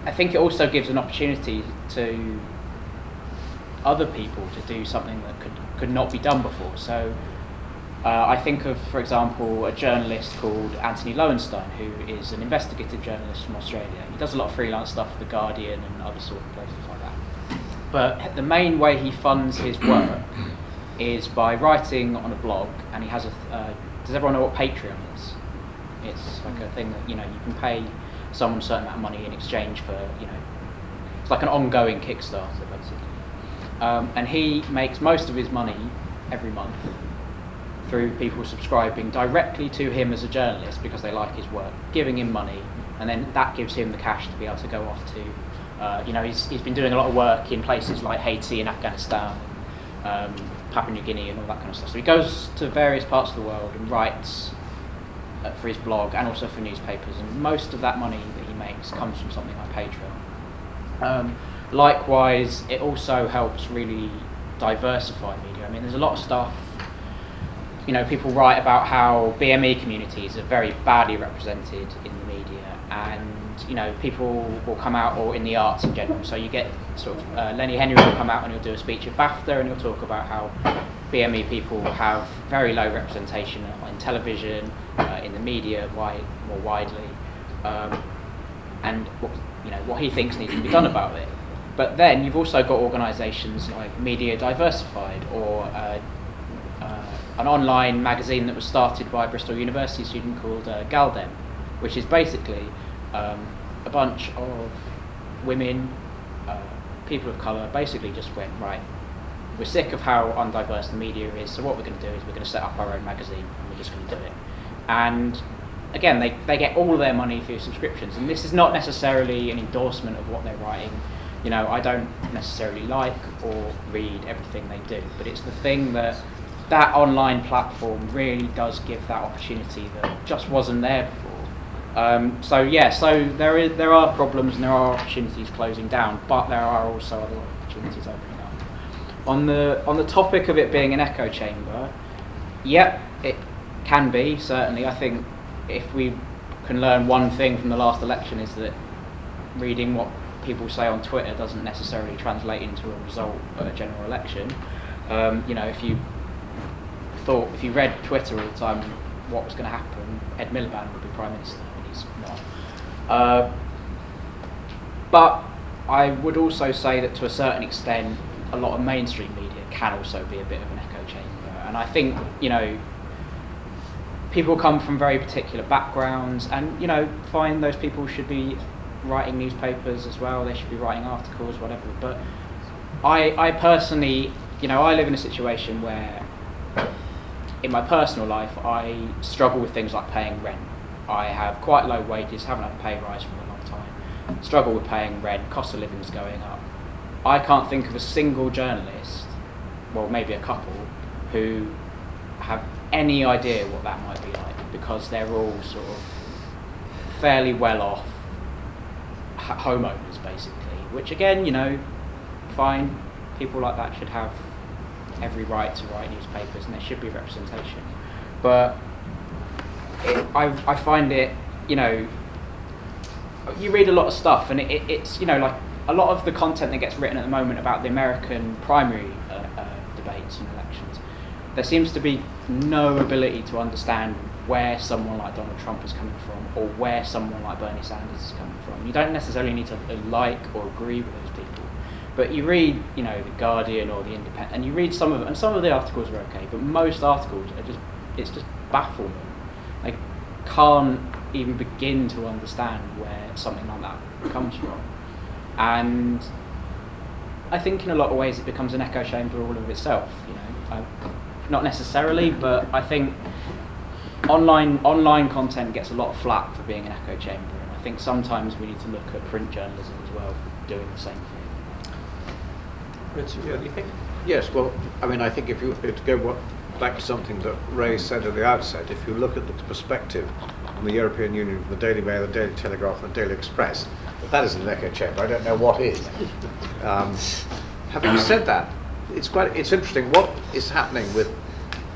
S4: I think it also gives an opportunity to other people to do something that could not be done before. So I think of, for example, a journalist called Anthony Lowenstein, who is an investigative journalist from Australia. He does a lot of freelance stuff for The Guardian and other sort of places like that. But the main way he funds his work is by writing on a blog, and he has does everyone know what Patreon is? It's like a thing that, you can pay someone a certain amount of money in exchange for, it's like an ongoing Kickstarter, basically. And he makes most of his money every month through people subscribing directly to him as a journalist because they like his work, giving him money, and then that gives him the cash to be able to go off to, he's been doing a lot of work in places like Haiti and Afghanistan, Papua New Guinea and all that kind of stuff. So he goes to various parts of the world and writes for his blog and also for newspapers, and most of that money that he makes comes from something like Patreon. Likewise, it also helps really diversify media. I mean, there's a lot of stuff, people write about how BME communities are very badly represented in the media, and people will come out, or in the arts in general. So you get sort of Lenny Henry will come out and he'll do a speech at BAFTA, and he'll talk about how BME people have very low representation on television, in the media, more widely, and what he thinks needs to be done about it. But then you've also got organisations like Media Diversified, or an online magazine that was started by a Bristol University student called Galdem, which is basically a bunch of women, people of colour, basically just went, right, we're sick of how undiverse the media is, so what we're going to do is we're going to set up our own magazine and we're just going to do it. And again, they get all of their money through subscriptions, and this is not necessarily an endorsement of what they're writing. You know, I don't necessarily like or read everything they do, but it's the thing that online platform really does give that opportunity that just wasn't there before. So there are problems and there are opportunities closing down, but there are also other opportunities opening up. On the topic of it being an echo chamber, yep, it can be, certainly. I think if we can learn one thing from the last election is that reading what people say on Twitter doesn't necessarily translate into a result at a general election. You know, if you read Twitter all the time, what was going to happen, Ed Miliband would be Prime Minister, and he's not. But I would also say that to a certain extent, a lot of mainstream media can also be a bit of an echo chamber. And I think, you know, people come from very particular backgrounds, and, you know, fine, those people should be writing newspapers as well, they should be writing articles, whatever. But I personally, you know, I live in a situation where in my personal life I struggle with things like paying rent. I have quite low wages, haven't had a pay rise for a long time, struggle with paying rent, cost of living is going up. I can't think of a single journalist, well maybe a couple, who have any idea what that might be like, because they're all sort of fairly well off homeowners basically, which again, you know, fine, people like that should have every right to write newspapers and there should be representation, but I find it, you know, you read a lot of stuff and it's, you know, like a lot of the content that gets written at the moment about the American primary debates and elections, there seems to be no ability to understand where someone like Donald Trump is coming from or where someone like Bernie Sanders is coming from. You don't necessarily need to like or agree with those people, but you read, you know, The Guardian or The Independent, and you read some of it, and some of the articles are okay, but most articles are just, it's just baffling. They can't even begin to understand where something like that comes from. And I think in a lot of ways it becomes an echo chamber all of itself, you know. Not necessarily, but I think online content gets a lot of flack for being an echo chamber, and I think sometimes we need to look at print journalism as well for doing the same thing.
S1: Richard, what do you think?
S3: Yes, well, I mean, I think if you to go back to something that Ray said at the outset, if you look at the perspective on the European Union, the Daily Mail, the Daily Telegraph, and the Daily Express, if that isn't an echo chamber, I don't know what is. Having said that, it's interesting what is happening with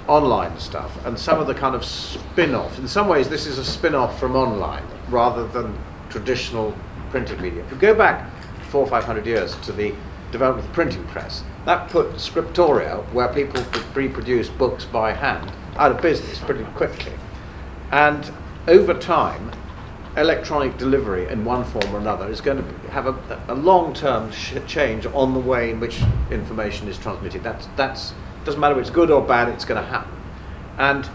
S3: online stuff and some of the kind of spin-off. In some ways, this is a spin-off from online rather than traditional printed media. If you go back 400 or 500 years to the development of the printing press, that put scriptoria, where people could reproduce books by hand, out of business pretty quickly. And over time, electronic delivery in one form or another is going to have a long-term change on the way in which information is transmitted. That's doesn't matter if it's good or bad, it's going to happen. And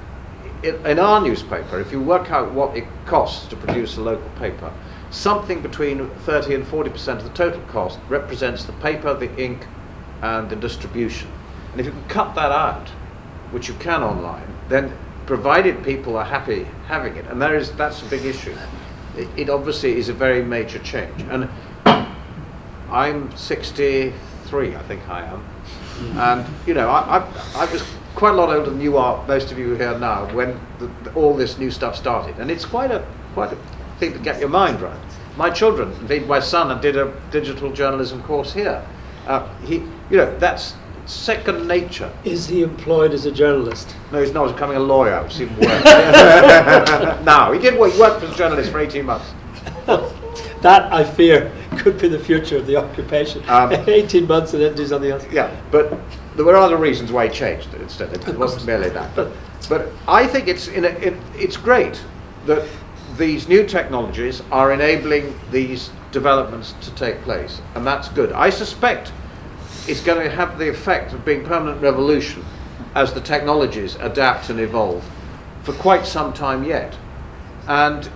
S3: in our newspaper, if you work out what it costs to produce a local paper, something between 30 and 40% of the total cost represents the paper, the ink, and the distribution. And if you can cut that out, which you can online, then provided people are happy having it, and that's a big issue, it obviously is a very major change. And I'm 63, I think I am. And, you know, I was quite a lot older than you are, most of you here now, when all this new stuff started. And it's quite a thing to get your mind right. My children, indeed my son, did a digital journalism course here. You know, that's second nature.
S2: Is he employed as a journalist?
S3: No, he's not. He's becoming a lawyer, which is even worse. No, he worked as a journalist for 18 months.
S2: That, I fear, could be the future of the occupation. 18 months and then do something else.
S3: Yeah, but there were other reasons why he changed it instead. It wasn't merely that. But I think it's great that these new technologies are enabling these developments to take place, and that's good. I suspect it's going to have the effect of being permanent revolution as the technologies adapt and evolve for quite some time yet. And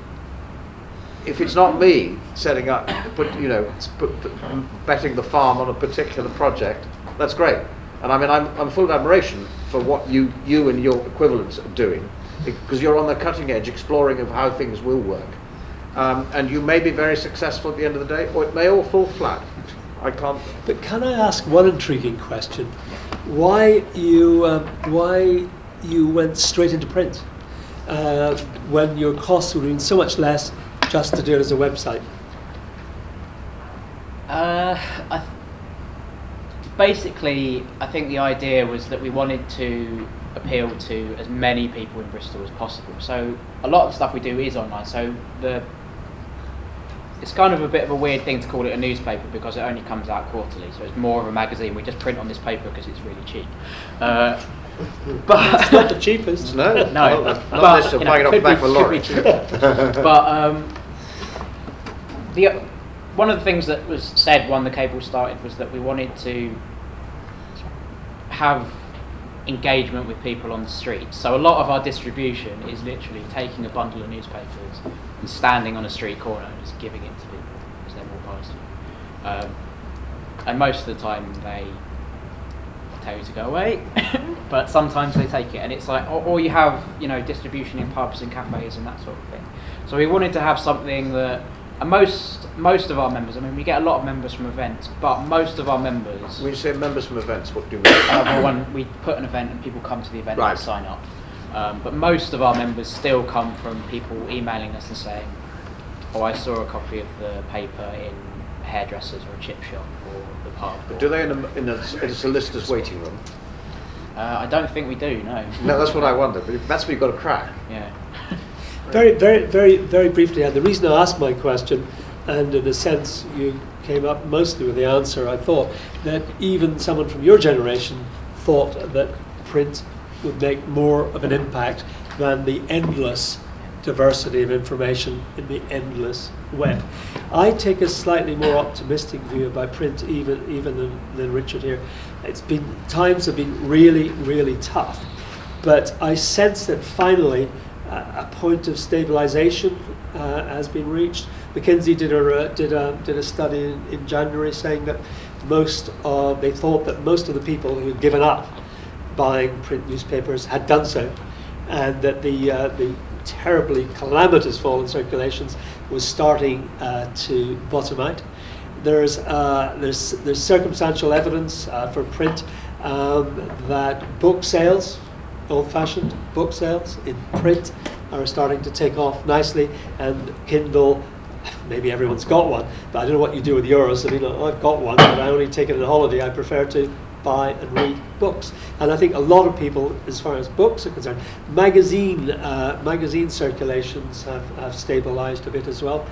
S3: if it's not me setting up, betting the farm on a particular project, that's great. And I mean, I'm full of admiration for what you and your equivalents are doing, because you're on the cutting edge, exploring of how things will work. And you may be very successful at the end of the day, or it may all fall flat. I can't.
S2: But can I ask one intriguing question? Why you went straight into print when your costs would have been so much less just to do it as a website?
S4: Basically, I think the idea was that we wanted to appeal to as many people in Bristol as possible. So a lot of stuff we do is online. So it's kind of a bit of a weird thing to call it a newspaper because it only comes out quarterly. So it's more of a magazine. We just print on this paper because it's really cheap. But
S2: it's not the cheapest.
S3: No,
S4: no.
S3: Not
S4: But,
S3: unless you're buying it off the back of a lorry.
S4: But one of the things that was said when the cable started was that we wanted to have engagement with people on the street. So a lot of our distribution is literally taking a bundle of newspapers and standing on a street corner and just giving it to people as they walk past you. And most of the time they tell you to go away, but sometimes they take it, and it's like, or you have, distribution in pubs and cafes and that sort of thing. So we wanted to have something that, and most of our members, I mean, we get a lot of members from events, but most of our members.
S3: When you say members from events, what do you mean?
S4: Well, when we put an event and people come to the event
S3: Right.
S4: and sign up. But most of our members still come from people emailing us and saying, "Oh, I saw a copy of the paper in hairdressers or a chip shop or the pub."
S3: But do they in a solicitor's waiting room?
S4: I don't think we do. No.
S3: No, that's what I wonder. But that's what you've got to crack.
S4: Yeah.
S2: Very, very, very, very briefly, and the reason I asked my question, and in a sense you came up mostly with the answer, I thought that even someone from your generation thought that print would make more of an impact than the endless diversity of information in the endless web. I take a slightly more optimistic view about print even than Richard here. Times have been really, really tough, but I sense that finally a point of stabilization has been reached. McKinsey did a study in January saying that they thought that most of the people who had given up buying print newspapers had done so, and that the terribly calamitous fall in circulations was starting to bottom out. There's circumstantial evidence for print that book sales, old-fashioned book sales in print, are starting to take off nicely, and Kindle, maybe everyone's got one, but I don't know what you do with yours. I mean, I've got one, but I only take it on holiday. I prefer to buy and read books, and I think a lot of people, as far as books are concerned, magazine circulations have stabilized a bit as well.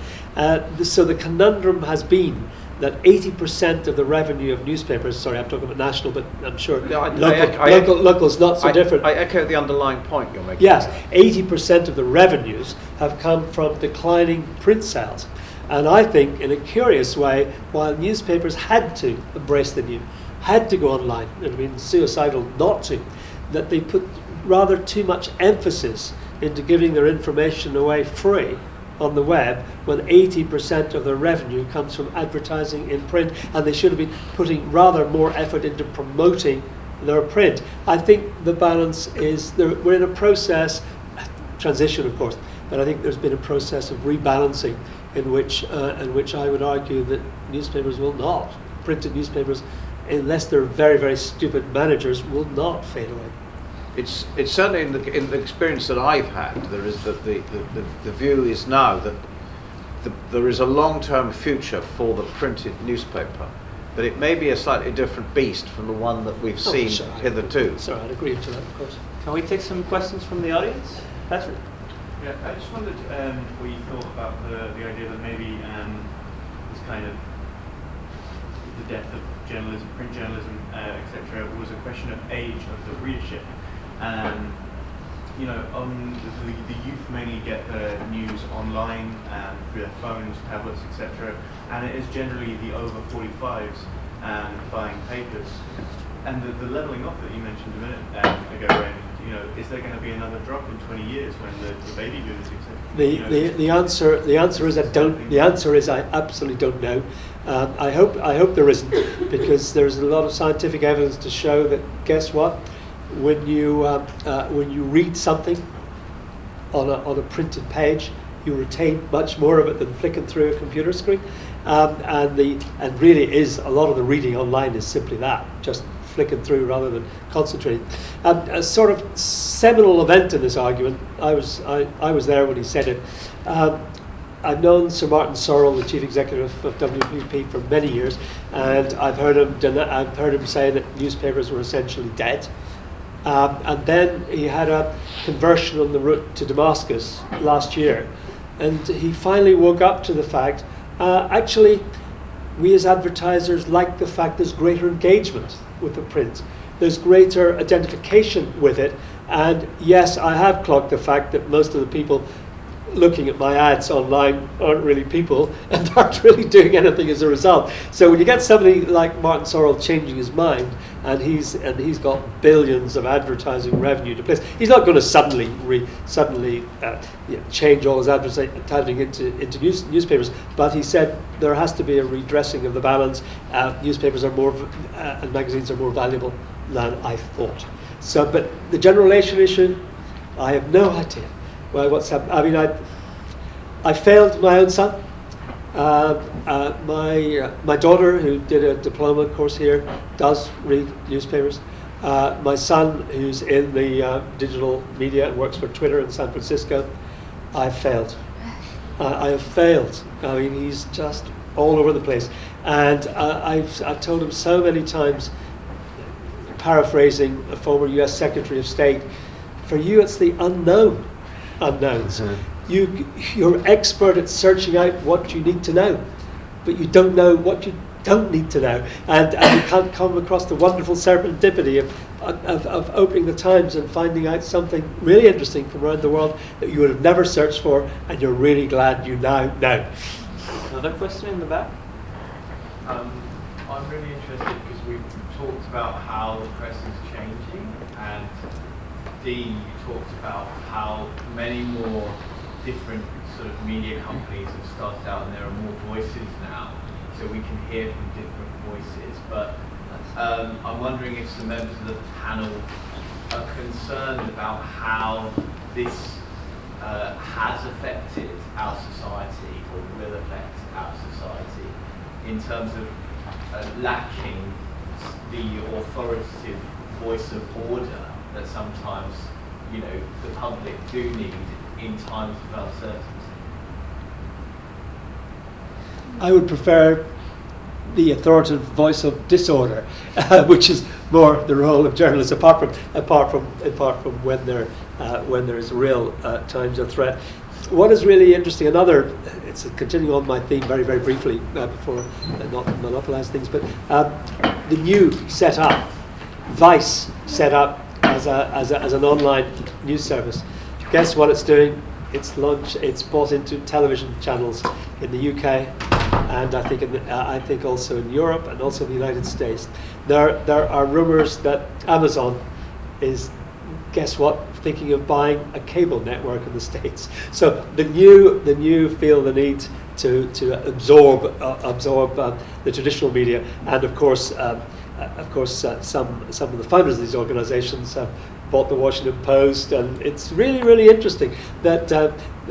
S2: So the conundrum has been that 80% of the revenue of newspapers, sorry, I'm talking about national, but I'm sure local's not so different.
S3: I echo the underlying point you're making.
S2: Yes, 80% of the revenues have come from declining print sales. And I think, in a curious way, while newspapers had to embrace the new, had to go online, it would have been suicidal not to, that they put rather too much emphasis into giving their information away free on the web when 80% of their revenue comes from advertising in print, and they should have been putting rather more effort into promoting their print. I think the balance is, we're in a process, transition of course, but I think there's been a process of rebalancing in which I would argue that newspapers will not, printed newspapers, unless they're very, very stupid managers, will not fade away.
S3: It's certainly in the experience that I've had, there is that the view is now that there is a long-term future for the printed newspaper, but it may be a slightly different beast from the one that we've seen hitherto.
S2: Sorry, I'd agree to that, of course.
S1: Can we take some questions from the audience? Patrick?
S7: Yeah, I just wondered what you thought about the idea that maybe this kind of the death of journalism, print journalism, etc., was a question of age of the readership. The youth mainly get their news online through their phones, tablets, etc., and it is generally the over 45s buying papers. And the levelling off that you mentioned a minute ago, Raymond, you know, is there going to be another drop in 20 years when the baby boomers, etc.?
S2: The answer is I don't. The answer is I absolutely don't know. I hope there isn't, because there's a lot of scientific evidence to show that, guess what, when you read something on a printed page, you retain much more of it than flicking through a computer screen, and really is a lot of the reading online is simply that, just flicking through rather than concentrating. A sort of seminal event in this argument. I was there when he said it. I've known Sir Martin Sorrell, the chief executive of WPP, for many years, and I've heard him say that newspapers were essentially dead. And then he had a conversion on the route to Damascus last year, and he finally woke up to the fact, actually, we as advertisers like the fact there's greater engagement with the print. There's greater identification with it, and yes, I have clocked the fact that most of the people looking at my ads online aren't really people and aren't really doing anything as a result. So when you get somebody like Martin Sorrell changing his mind, and he's got billions of advertising revenue to place, he's not going to suddenly change all his advertising into newspapers. But he said there has to be a redressing of the balance. Newspapers are more and magazines are more valuable than I thought. So, but the general relation issue, I have no idea. Well, what's happened? I mean, I failed my own son. My daughter, who did a diploma course here, does read newspapers. My son, who's in the digital media and works for Twitter in San Francisco, I failed. I have failed. I mean, he's just all over the place. And I've told him so many times, paraphrasing a former US Secretary of State, for you it's the unknowns. You're expert at searching out what you need to know, but you don't know what you don't need to know, and you can't come across the wonderful serendipity of opening the Times and finding out something really interesting from around the world that you would have never searched for, and you're really glad you now know.
S1: Another question in the back?
S8: I'm really interested because we've talked about how the press is changing, and Dean, you talked about how many more different sort of media companies have started out, and there are more voices now, so we can hear from different voices. But I'm wondering if some members of the panel are concerned about how this has affected our society, or will affect our society, in terms of lacking the authoritative voice of order that sometimes, you know, the public do need in times of uncertainty.
S2: I would prefer the authoritative voice of disorder, which is more the role of journalists, apart from when there is real times of threat. What is really interesting, it's continuing on my theme very, very briefly before not monopolise things, but the new setup, Vice set up as an online news service. Guess what it's doing? It's bought into television channels in the UK, and I think also in Europe and also in the United States. There are rumours that Amazon is, guess what, thinking of buying a cable network in the States. So the new feel the need to absorb the traditional media, and of course some of the founders of these organisations have bought the Washington Post, and it's really, really interesting that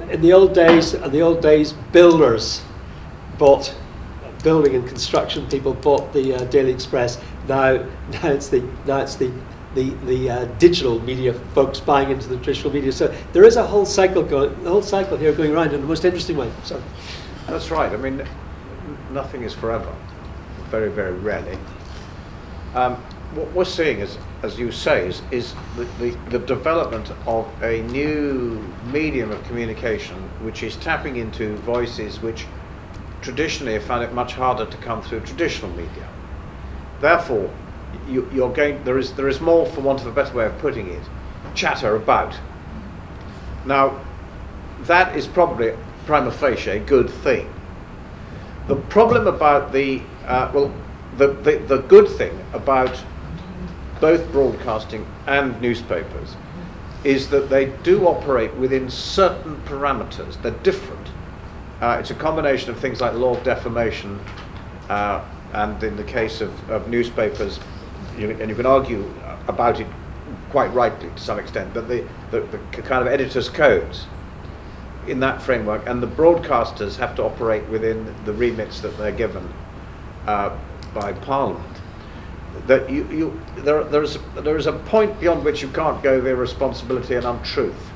S2: in the old days builders bought building and construction people bought the Daily Express. Now it's the digital media folks buying into the traditional media. So there is a whole cycle here going around in the most interesting way. So
S3: that's right. I mean, nothing is forever. Very, very rarely. What we're seeing is, as you say, is the development of a new medium of communication, which is tapping into voices which traditionally have found it much harder to come through traditional media. Therefore, there is more, for want of a better way of putting it, chatter about. Now, that is probably prima facie a good thing. The problem about the good thing about both broadcasting and newspapers is that they do operate within certain parameters. They're different. It's a combination of things like law of defamation, and in the case of newspapers, and you can argue about it quite rightly to some extent, but the kind of editor's codes in that framework, and the broadcasters have to operate within the remits that they're given by Parliament. That there is a point beyond which you can't go with irresponsibility and untruth.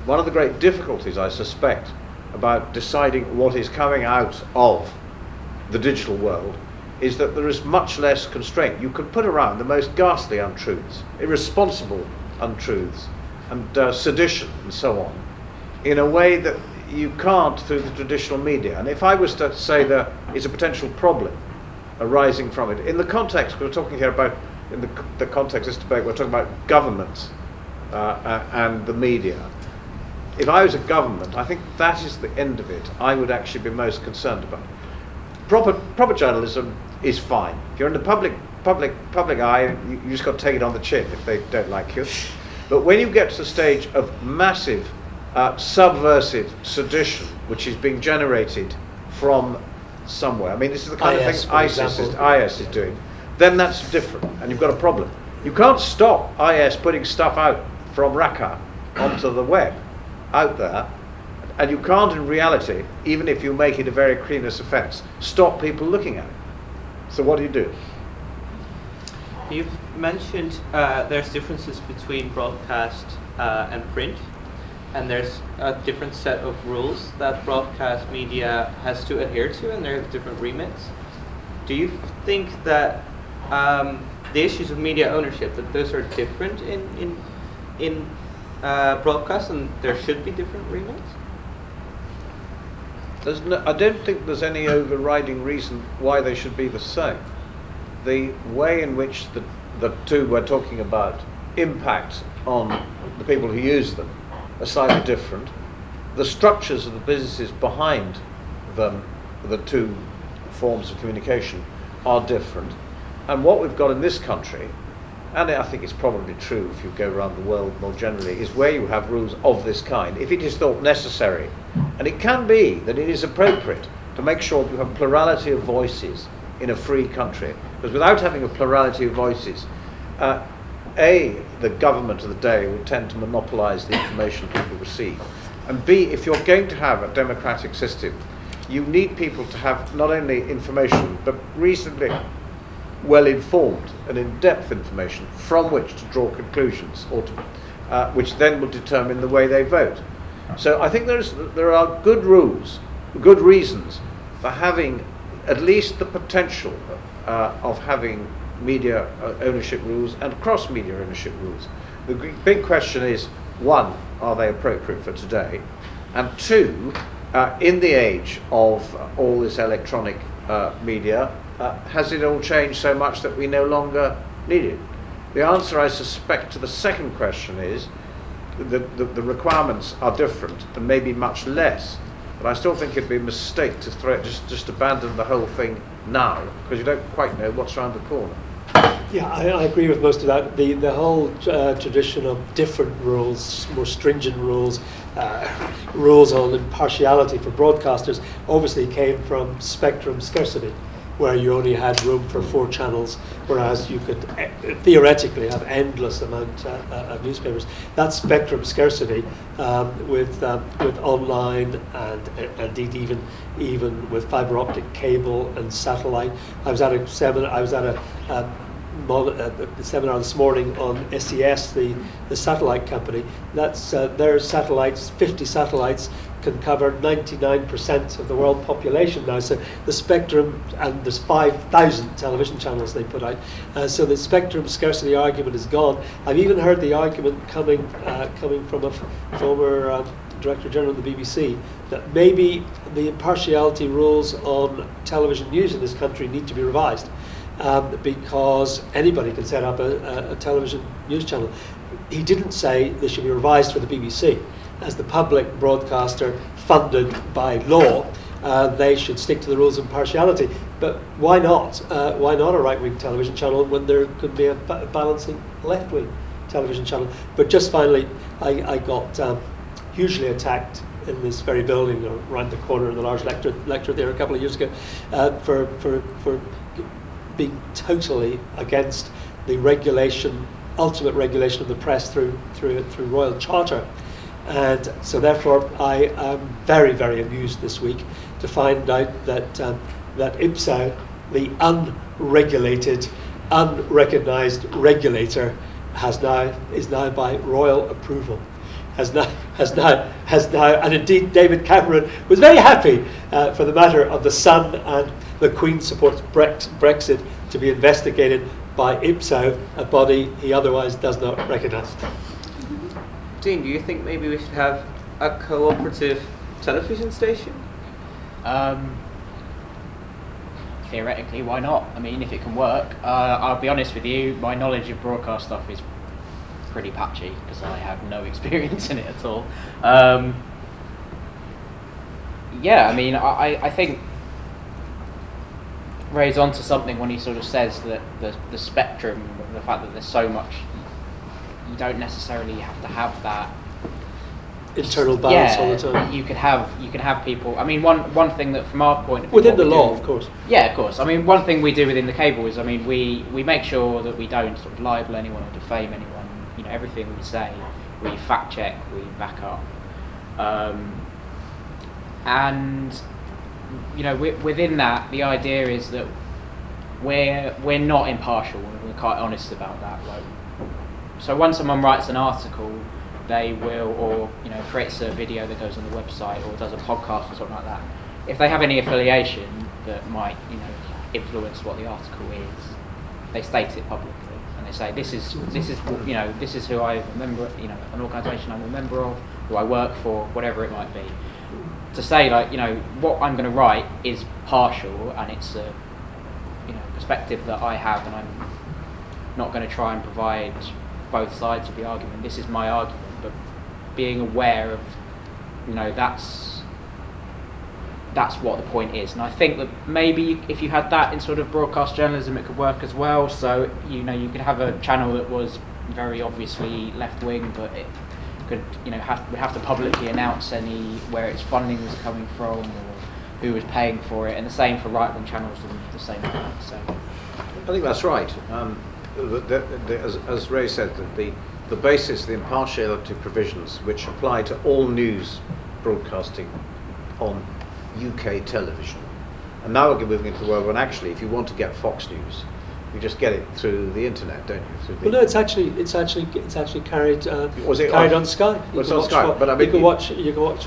S3: One of the great difficulties, I suspect, about deciding what is coming out of the digital world is that there is much less constraint. You can put around the most ghastly untruths, irresponsible untruths, and sedition and so on, in a way that you can't through the traditional media. And if I was to say there is a potential problem arising from it, in the context, we're talking here about, in the context of this debate, we're talking about governments and the media. If I was a government, I think that is the end of it. I would actually be most concerned about. Proper journalism is fine. If you're in the public eye, you just got to take it on the chin if they don't like you. But when you get to the stage of massive subversive sedition, which is being generated from somewhere, I mean, this is the kind of thing IS is doing, then that's different, and you've got a problem. You can't stop IS putting stuff out from Raqqa onto the web out there, and you can't in reality, even if you make it a very heinous offence, stop people looking at it. So what do?
S1: You've mentioned there's differences between broadcast and print, and there's a different set of rules that broadcast media has to adhere to, and there are different remits. Do you think that the issues of media ownership, that those are different in broadcast, and there should be different remits?
S3: I don't think there's any overriding reason why they should be the same. The way in which the two we're talking about impact on the people who use them are slightly different. The structures of the businesses behind them, the two forms of communication, are different. And what we've got in this country, and I think it's probably true if you go around the world more generally, is where you have rules of this kind, if it is thought necessary, and it can be that it is appropriate to make sure that you have plurality of voices in a free country, because without having a plurality of voices, the government of the day will tend to monopolise the information people receive, and B, if you're going to have a democratic system, you need people to have not only information, but reasonably well-informed and in-depth information from which to draw conclusions, or to, which then will determine the way they vote. So I think there are good rules, good reasons for having at least the potential of having media ownership rules and cross-media ownership rules. The big question is, one, are they appropriate for today? And two, in the age of all this electronic media, has it all changed so much that we no longer need it? The answer, I suspect, to the second question is that the requirements are different and maybe much less. But I still think it'd be a mistake to throw it, just abandon the whole thing now, because you don't quite know what's around the corner.
S2: Yeah, I agree with most of that. The whole tradition of different rules, more stringent rules, rules on impartiality for broadcasters, obviously came from spectrum scarcity, where you only had room for 4 channels, whereas you could theoretically have endless amount of newspapers. That spectrum scarcity, with online and indeed even with fibre optic cable and satellite. I was at a seminar. I was at a seminar this morning on SES, the satellite company. That's their satellites, 50 satellites, can cover 99% of the world population now. So the spectrum, and there's 5,000 television channels they put out. So the spectrum scarcity argument is gone. I've even heard the argument coming from a former Director General of the BBC that maybe the impartiality rules on television news in this country need to be revised. Because anybody can set up a television news channel. He didn't say they should be revised for the BBC. As the public broadcaster funded by law, they should stick to the rules of impartiality. But why not? Why not a right-wing television channel when there could be a balancing left-wing television channel. But just finally, I got hugely attacked in this very building around the corner in the large lecture there a couple of years ago for being totally against the ultimate regulation of the press through Royal Charter. And so therefore I am very, very amused this week to find out that IPSO, the unregulated, unrecognised regulator, is now by royal approval. Has now, and indeed David Cameron was very happy for the matter of the Sun and the Queen supports Brexit to be investigated by IPSO, a body he otherwise does not recognise.
S1: Dean, do you think maybe we should have a cooperative television station?
S4: Theoretically, why not? I mean, if it can work. I'll be honest with you, my knowledge of broadcast stuff is pretty patchy because I have no experience in it at all. Yeah, I mean, I think Ray's onto something when he sort of says that the spectrum, the fact that there's so much, you don't necessarily have to have that
S2: internal balance all the time.
S4: You can have people. I mean, one thing that from our point of view,
S2: within the law, of course.
S4: Yeah, of course. I mean, one thing we do within the cable is, I mean, we make sure that we don't sort of libel anyone or defame anyone. You know, everything we say, we fact check, we back up, and you know, within that, the idea is that we're not impartial, and we're quite honest about that. Like, so when someone writes an article, they will, or you know, creates a video that goes on the website, or does a podcast or something like that. If they have any affiliation that might, you know, influence what the article is, they state it publicly, and they say this is you know, this is who I'm a member, you know, an organisation I'm a member of, who I work for, whatever it might be. To say, like, you know, what I'm going to write is partial, and it's a, you know, perspective that I have, and I'm not going to try and provide both sides of the argument. This is my argument, but being aware of, you know, that's what the point is. And I think that maybe if you had that in sort of broadcast journalism, it could work as well. So, you know, you could have a channel that was very obviously left wing, but it could, you know, would have to publicly announce where its funding was coming from or who was paying for it, and the same for right-wing channels and the same thing. So
S3: I think that's right. As Ray said, that the basis, the impartiality provisions, which apply to all news broadcasting on UK television, and now we're moving into the world when actually, if you want to get Fox News, you just get it through the internet, don't you?
S2: Well, no, it's actually carried carried on Sky.
S3: Well, it's on Sky, but I mean,
S2: you can watch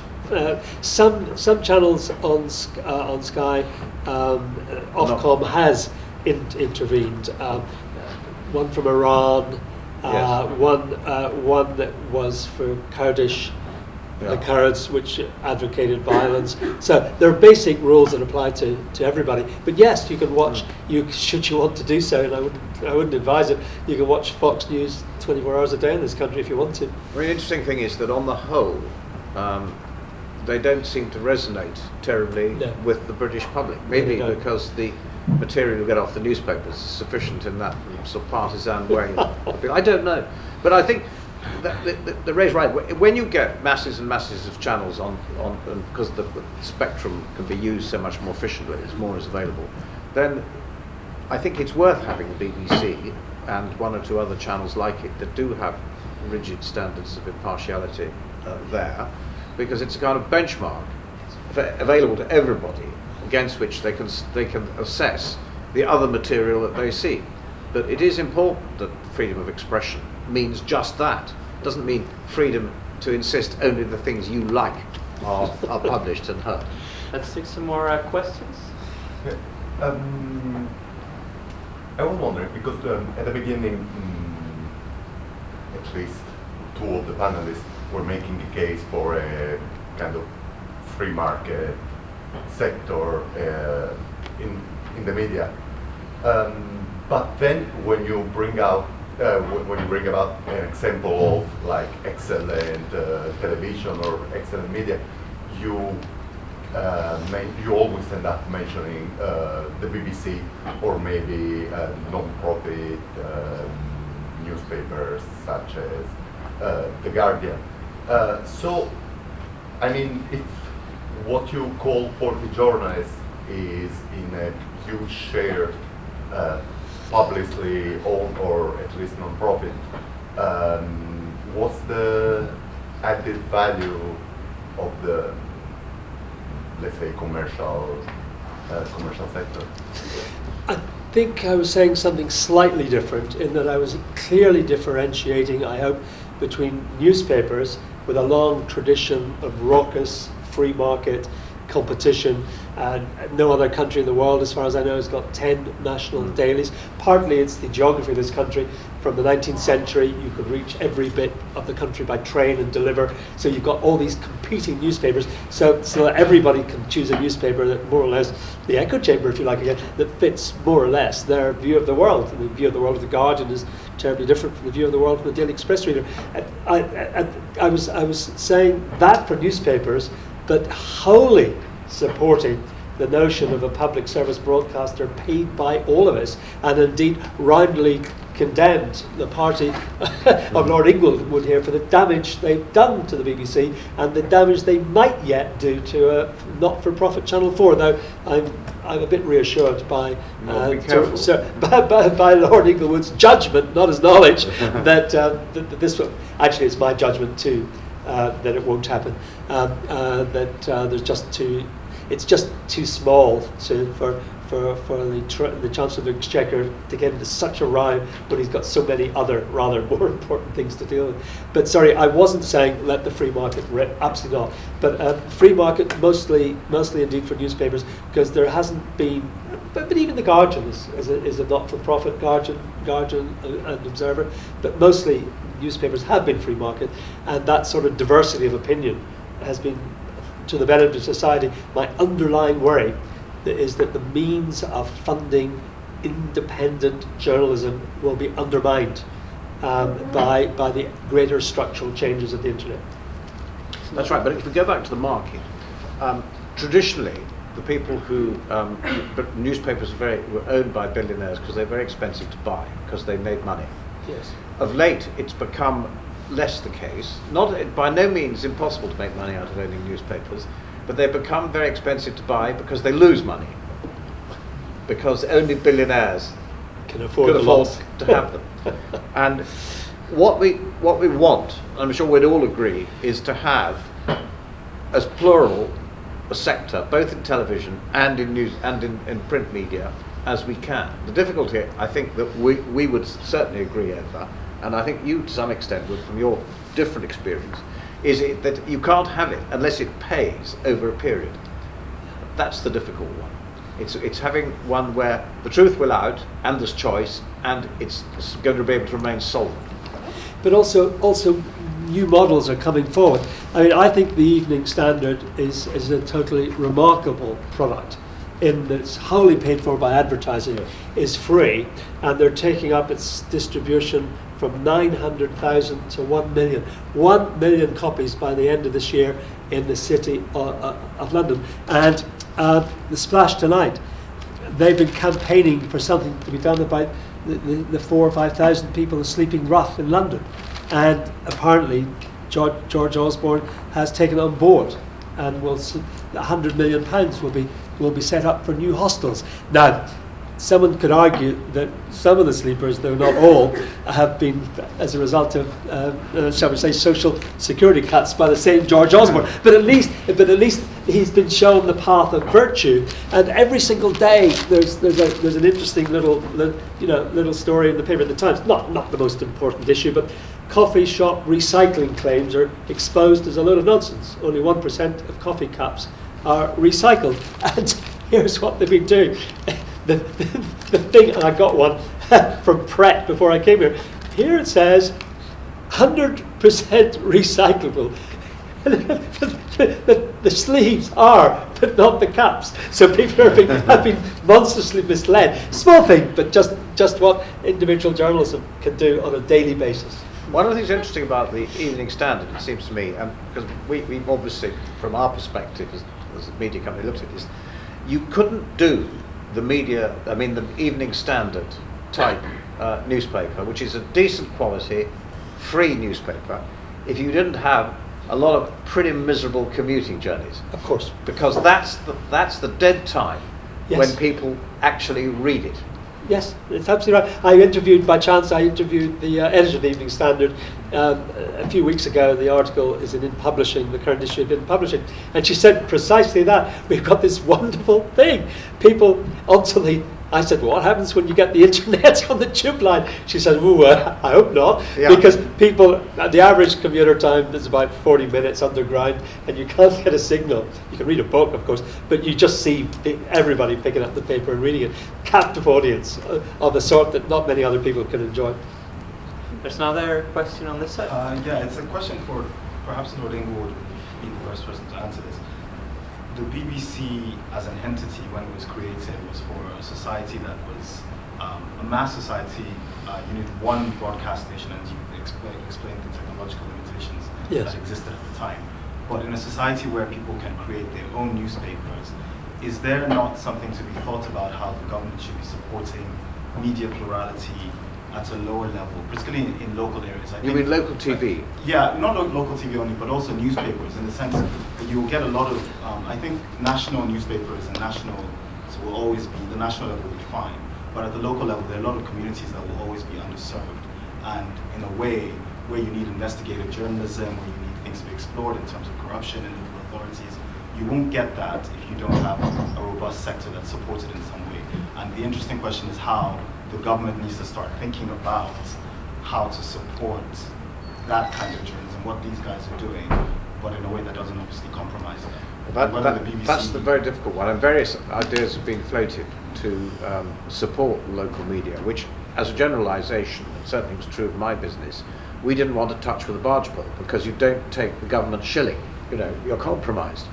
S2: some channels on Sky. Ofcom has intervened. One from Iran,
S3: yes.
S2: One that was for Kurdish. The Kurds, which advocated violence. So there are basic rules that apply to everybody. But yes, you can watch. Should you want to do so, and I wouldn't advise it. You can watch Fox News 24 hours a day in this country if you want to.
S3: I mean, the interesting thing is that on the whole, they don't seem to resonate terribly with the British public. Maybe because the material you get off the newspapers is sufficient in that sort of partisan way. I don't know, but I think. The Ray's right. When you get masses and masses of channels on because the spectrum can be used so much more efficiently, as more is available, then I think it's worth having the BBC and one or two other channels like it that do have rigid standards of impartiality there, because it's a kind of benchmark available to everybody against which they can assess the other material that they see. But it is important that freedom of expression means just that. It doesn't mean freedom to insist only the things you like are published and heard.
S1: Let's take some more questions.
S9: I was wondering, because at the beginning, at least two of the panelists were making a case for a kind of free market sector in the media. But then when you bring about an example of like excellent television or excellent media, you always end up mentioning the BBC or maybe non-profit newspapers such as The Guardian. So, I mean, if what you call quality journalists is in a huge share publicly owned or at least non-profit, what's the added value of the, let's say, commercial sector?
S2: I think I was saying something slightly different in that I was clearly differentiating, I hope, between newspapers with a long tradition of raucous free market competition, and no other country in the world, as far as I know, has got 10 national dailies. Partly it's the geography of this country. From the 19th century, you could reach every bit of the country by train and deliver. So you've got all these competing newspapers. So that everybody can choose a newspaper that more or less, the echo chamber, if you like again, that fits more or less their view of the world. And the view of the world of the Guardian is terribly different from the view of the world of the Daily Express reader. I was saying that for newspapers, but wholly supporting the notion of a public service broadcaster paid by all of us, and indeed roundly condemned the party of Lord Inglewood here for the damage they've done to the BBC and the damage they might yet do to a not-for-profit Channel 4. Though I'm a bit reassured by by Lord Inglewood's judgment, not his knowledge, that this will, actually it's my judgment too, that it won't happen. It's just too small for the Chancellor of the Exchequer to get into such a row when he's got so many other rather more important things to deal with. But sorry, I wasn't saying let the free market rip, absolutely not. But free market mostly indeed for newspapers, because there hasn't been. But even the Guardian is a not-for-profit, Guardian and Observer, but mostly newspapers have been free market, and that sort of diversity of opinion has been to the benefit of society. My underlying worry is that the means of funding independent journalism will be undermined by the greater structural changes of the internet.
S3: That's right, but if we go back to the market, traditionally the people who newspapers were owned by billionaires because they're very expensive to buy, because they made money.
S2: Yes.
S3: Of late, it's become less the case. By no means impossible to make money out of owning newspapers, but they become very expensive to buy because they lose money, because only billionaires
S2: can afford
S3: to have them. And what we want, I'm sure we'd all agree, is to have as plural a sector, both in television and in news and in print media, as we can. The difficulty, I think, that we would certainly agree over, and I think you to some extent would from your different experience, is that you can't have it unless it pays over a period. That's the difficult one. It's having one where the truth will out and there's choice and it's going to be able to remain solvent.
S2: But also new models are coming forward. I mean, I think the Evening Standard is a totally remarkable product in that it's wholly paid for by advertising, is free, and they're taking up its distribution from 900,000 to 1 million. 1 million copies by the end of this year in the city of London. And the Splash tonight, they've been campaigning for something to be done about the 4,000 or 5,000 people sleeping rough in London. And apparently George Osborne has taken on board, and £100 million will be set up for new hostels. Now, someone could argue that some of the sleepers, though not all, have been as a result of, shall we say, social security cuts by the same George Osborne. But at least he's been shown the path of virtue. And every single day, there's an interesting little story in the paper at the Times. Not the most important issue, but coffee shop recycling claims are exposed as a load of nonsense. Only 1% of coffee cups are recycled. And here's what they've been doing. The thing, and I got one from Pret before I came here. Here it says 100% recyclable. The sleeves are, but not the cups. So people have been monstrously misled. Small thing, but just what individual journalism can do on a daily basis.
S3: One of the things interesting about the Evening Standard, it seems to me, because we obviously, from our perspective as a media company, looked at it, is you couldn't do the Evening Standard type newspaper, which is a decent quality, free newspaper, if you didn't have a lot of pretty miserable commuting journeys?
S2: Of course.
S3: Because that's the dead time
S2: Yes.
S3: when people actually read it.
S2: Yes, it's absolutely right. I interviewed the editor of the Evening Standard a few weeks ago. The article is in Publishing, the current issue of In Publishing, and she said precisely that. We've got this wonderful thing. People I said, well, what happens when you get the internet on the tube line? She said, ooh, I hope not, because people, the average commuter time is about 40 minutes underground, and you can't get a signal. You can read a book, of course, but you just see everybody picking up the paper and reading it. Captive audience of the sort that not many other people can enjoy.
S1: There's another question on this side.
S5: Yeah, it's a question for perhaps Lord Inglewood would be the first person to answer this. The BBC as an entity, when it was created, was for a society that was a mass society. You need one broadcast station, and you explained the technological limitations that existed at the time. But in a society where people can create their own newspapers, is there not something to be thought about how the government should be supporting media plurality at a lower level, particularly in local areas?
S3: You mean local TV?
S5: Yeah, not local TV only, but also newspapers, in the sense that you'll get a lot of, I think national newspapers and nationals will always be, the national level will be fine, but at the local level there are a lot of communities that will always be underserved, and in a way where you need investigative journalism, where you need things to be explored in terms of corruption and local authorities, you won't get that if you don't have a robust sector that's supported in some way. And the interesting question is how the government needs to start thinking about how to support that kind of journalism, what these guys are doing, but in a way that doesn't obviously compromise them.
S3: That's the very difficult one, and various ideas have been floated to support local media, which, as a generalisation, and certainly was true of my business, we didn't want to touch with a barge pole, because you don't take the government shilling, you're compromised.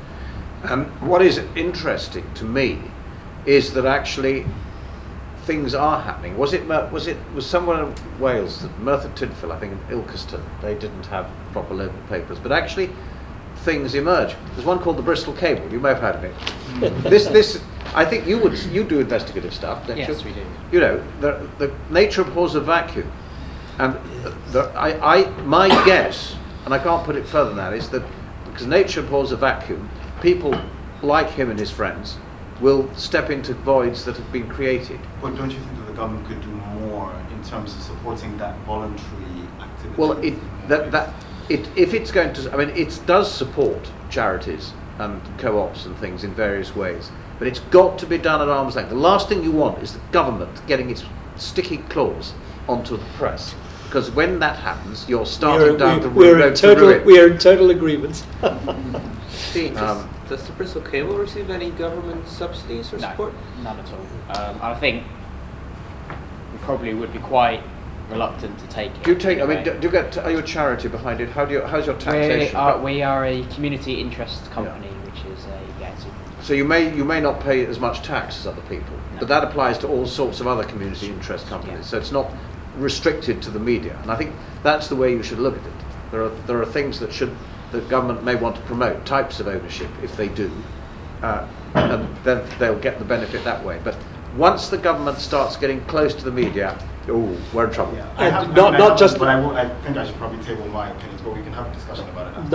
S3: And what is interesting to me is that actually things are happening. Was somewhere in Wales, that Merthyr Tydfil, I think in Ilkeston, they didn't have proper local papers, but actually things emerge. There's one called the Bristol Cable. You may have heard of it. This I think you do investigative stuff, don't you?
S4: Yes, we do.
S3: The nature abhors a vacuum, and my guess, and I can't put it further than that, is that because nature abhors a vacuum, people like him and his friends will step into voids that have been created.
S5: But don't you think that the government could do more in terms of supporting that voluntary activity?
S3: Well, if it's going to, it does support charities and co-ops and things in various ways, but it's got to be done at arm's length. The last thing you want is the government getting its sticky claws onto the press, because when that happens, you're starting down the road to ruin.
S2: We are in total agreement.
S1: Does the Bristol Cable receive any government subsidies or support?
S4: None at all. I think we probably would be quite reluctant to take it.
S3: Do you take? Are you a charity behind it? How's your taxation?
S4: We are a community interest company, which is
S3: So you may not pay as much tax as other people, but that applies to all sorts of other community interest companies.
S4: Yeah.
S3: So it's not restricted to the media, and I think that's the way you should look at it. There are things that the government may want to promote, types of ownership, if they do, and then they'll get the benefit that way. But once the government starts getting close to the media, we're in trouble.
S5: Yeah. I think I should probably table my opinions, but we can have a discussion about it.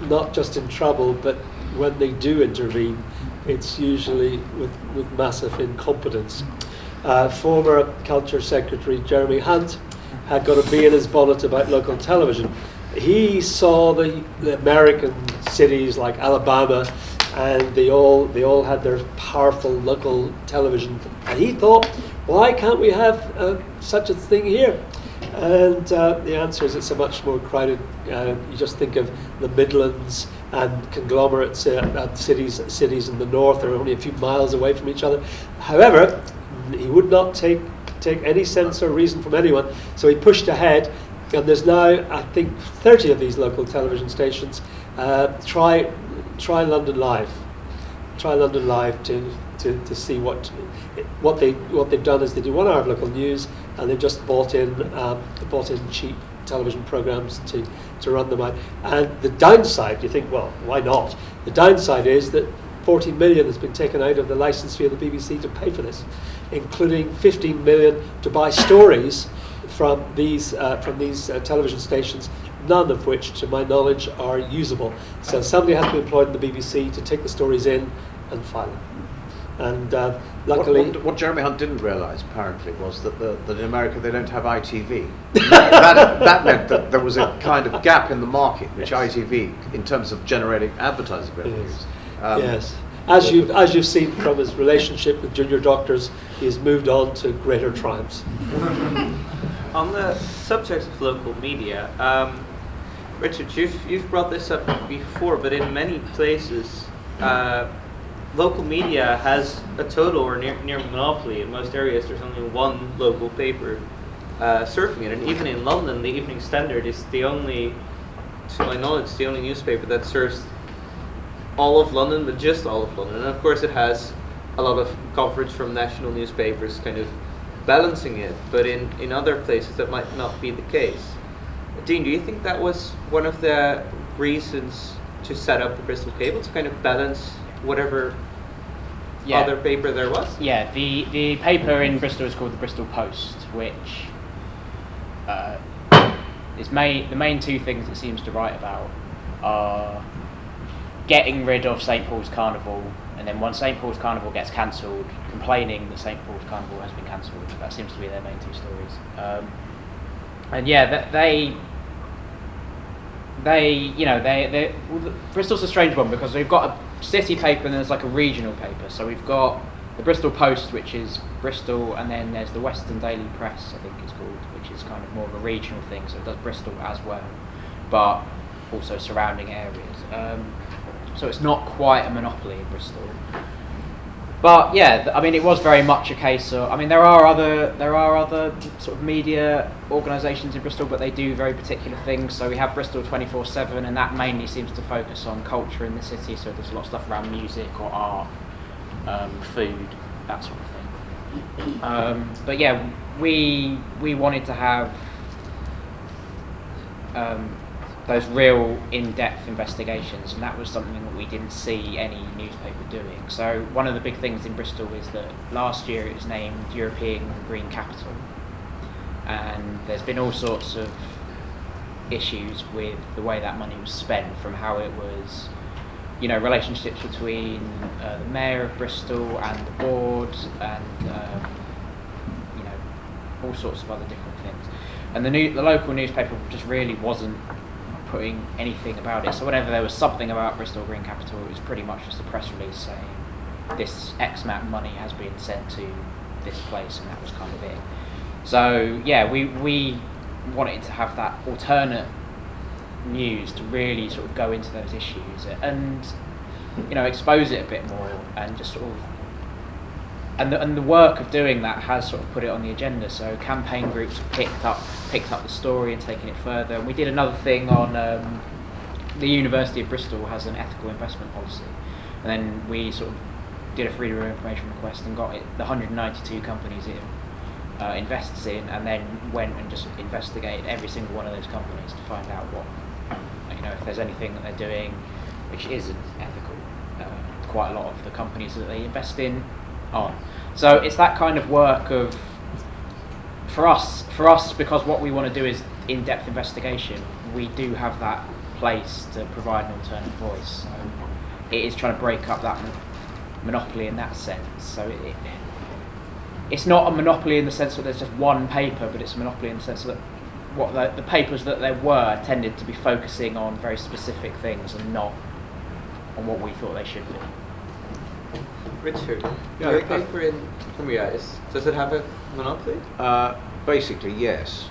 S2: Not just in trouble, but when they do intervene, it's usually with massive incompetence. Former Culture Secretary Jeremy Hunt had got a bee in his bonnet about local television. He saw the American cities like Alabama, and they all had their powerful local television, and he thought, why can't we have such a thing here? And the answer is it's a much more crowded. You just think of the Midlands and conglomerates, cities in the north are only a few miles away from each other. However, he would not take any sense or reason from anyone, so he pushed ahead. And there's now, I think, 30 of these local television stations. Try London Live. Try London Live to see what they've done is they do 1 hour of local news, and they've just bought in cheap television programs to run them out. And the downside, you think, well, why not? The downside is that 40 million has been taken out of the license fee of the BBC to pay for this, including 15 million to buy stories from these television stations, none of which, to my knowledge, are usable. So somebody has to be employed in the BBC to take the stories in and file them. And luckily...
S3: What Jeremy Hunt didn't realise, apparently, was that in America they don't have ITV. that meant that there was a kind of gap in the market, which ITV, in terms of generating advertising revenues.
S2: Yes. As you've seen from his relationship with junior doctors, he's moved on to greater triumphs.
S1: On the subject of local media, Richard, you've brought this up before, but in many places, local media has a total or near monopoly. In most areas, there's only one local paper surfing it, and even in London, the Evening Standard is the only, to my knowledge, the only newspaper that serves all of London, but just all of London. And of course, it has a lot of coverage from national newspapers, kind of balancing it. But in other places, that might not be the case. Dean, do you think that was one of the reasons to set up the Bristol Cable, to kind of balance whatever other paper there was?
S4: Yeah, the paper in Bristol is called the Bristol Post, which is the main two things it seems to write about are getting rid of St Paul's Carnival, and then once St Paul's Carnival gets cancelled, complaining that St Paul's Carnival has been cancelled. That seems to be their main two stories. And yeah, Bristol's a strange one because we've got a city paper and there's like a regional paper. So we've got the Bristol Post, which is Bristol, and then there's the Western Daily Press, I think it's called, which is kind of more of a regional thing. So it does Bristol as well, but also surrounding areas. So it's not quite a monopoly in Bristol. But yeah, I mean, it was very much a case of. I mean, there are other sort of media organisations in Bristol, but they do very particular things. So we have Bristol 24/7, and that mainly seems to focus on culture in the city. So there's a lot of stuff around music or art, food, that sort of thing. But yeah, we wanted to have those real in-depth investigations, and that was something that we didn't see any newspaper doing. So one of the big things in Bristol is that last year it was named European Green Capital, and there's been all sorts of issues with the way that money was spent, from how it was, relationships between the mayor of Bristol and the board, and all sorts of other different things. And the local newspaper just really wasn't putting anything about it. So whenever there was something about Bristol Green Capital, it was pretty much just a press release saying this X amount of money has been sent to this place, and that was kind of it. So yeah, we wanted to have that alternate news to really sort of go into those issues and expose it a bit more, and just sort of and the work of doing that has sort of put it on the agenda. So campaign groups have picked up the story and taken it further. And we did another thing on the University of Bristol has an ethical investment policy, and then we sort of did a freedom of information request and got the 192 companies it invests in, and then went and just investigated every single one of those companies to find out what if there's anything that they're doing which isn't ethical. Quite a lot of the companies that they invest in on. So it's that kind of work of for us because what we want to do is in-depth investigation. We do have that place to provide an alternate voice. So it is trying to break up that monopoly in that sense. So it's not a monopoly in the sense that there's just one paper, but it's a monopoly in the sense that what the papers that there were tended to be focusing on very specific things and not on what we thought they should be.
S1: Richard, your paper in Cumbria, does it have a monopoly?
S3: Basically, yes.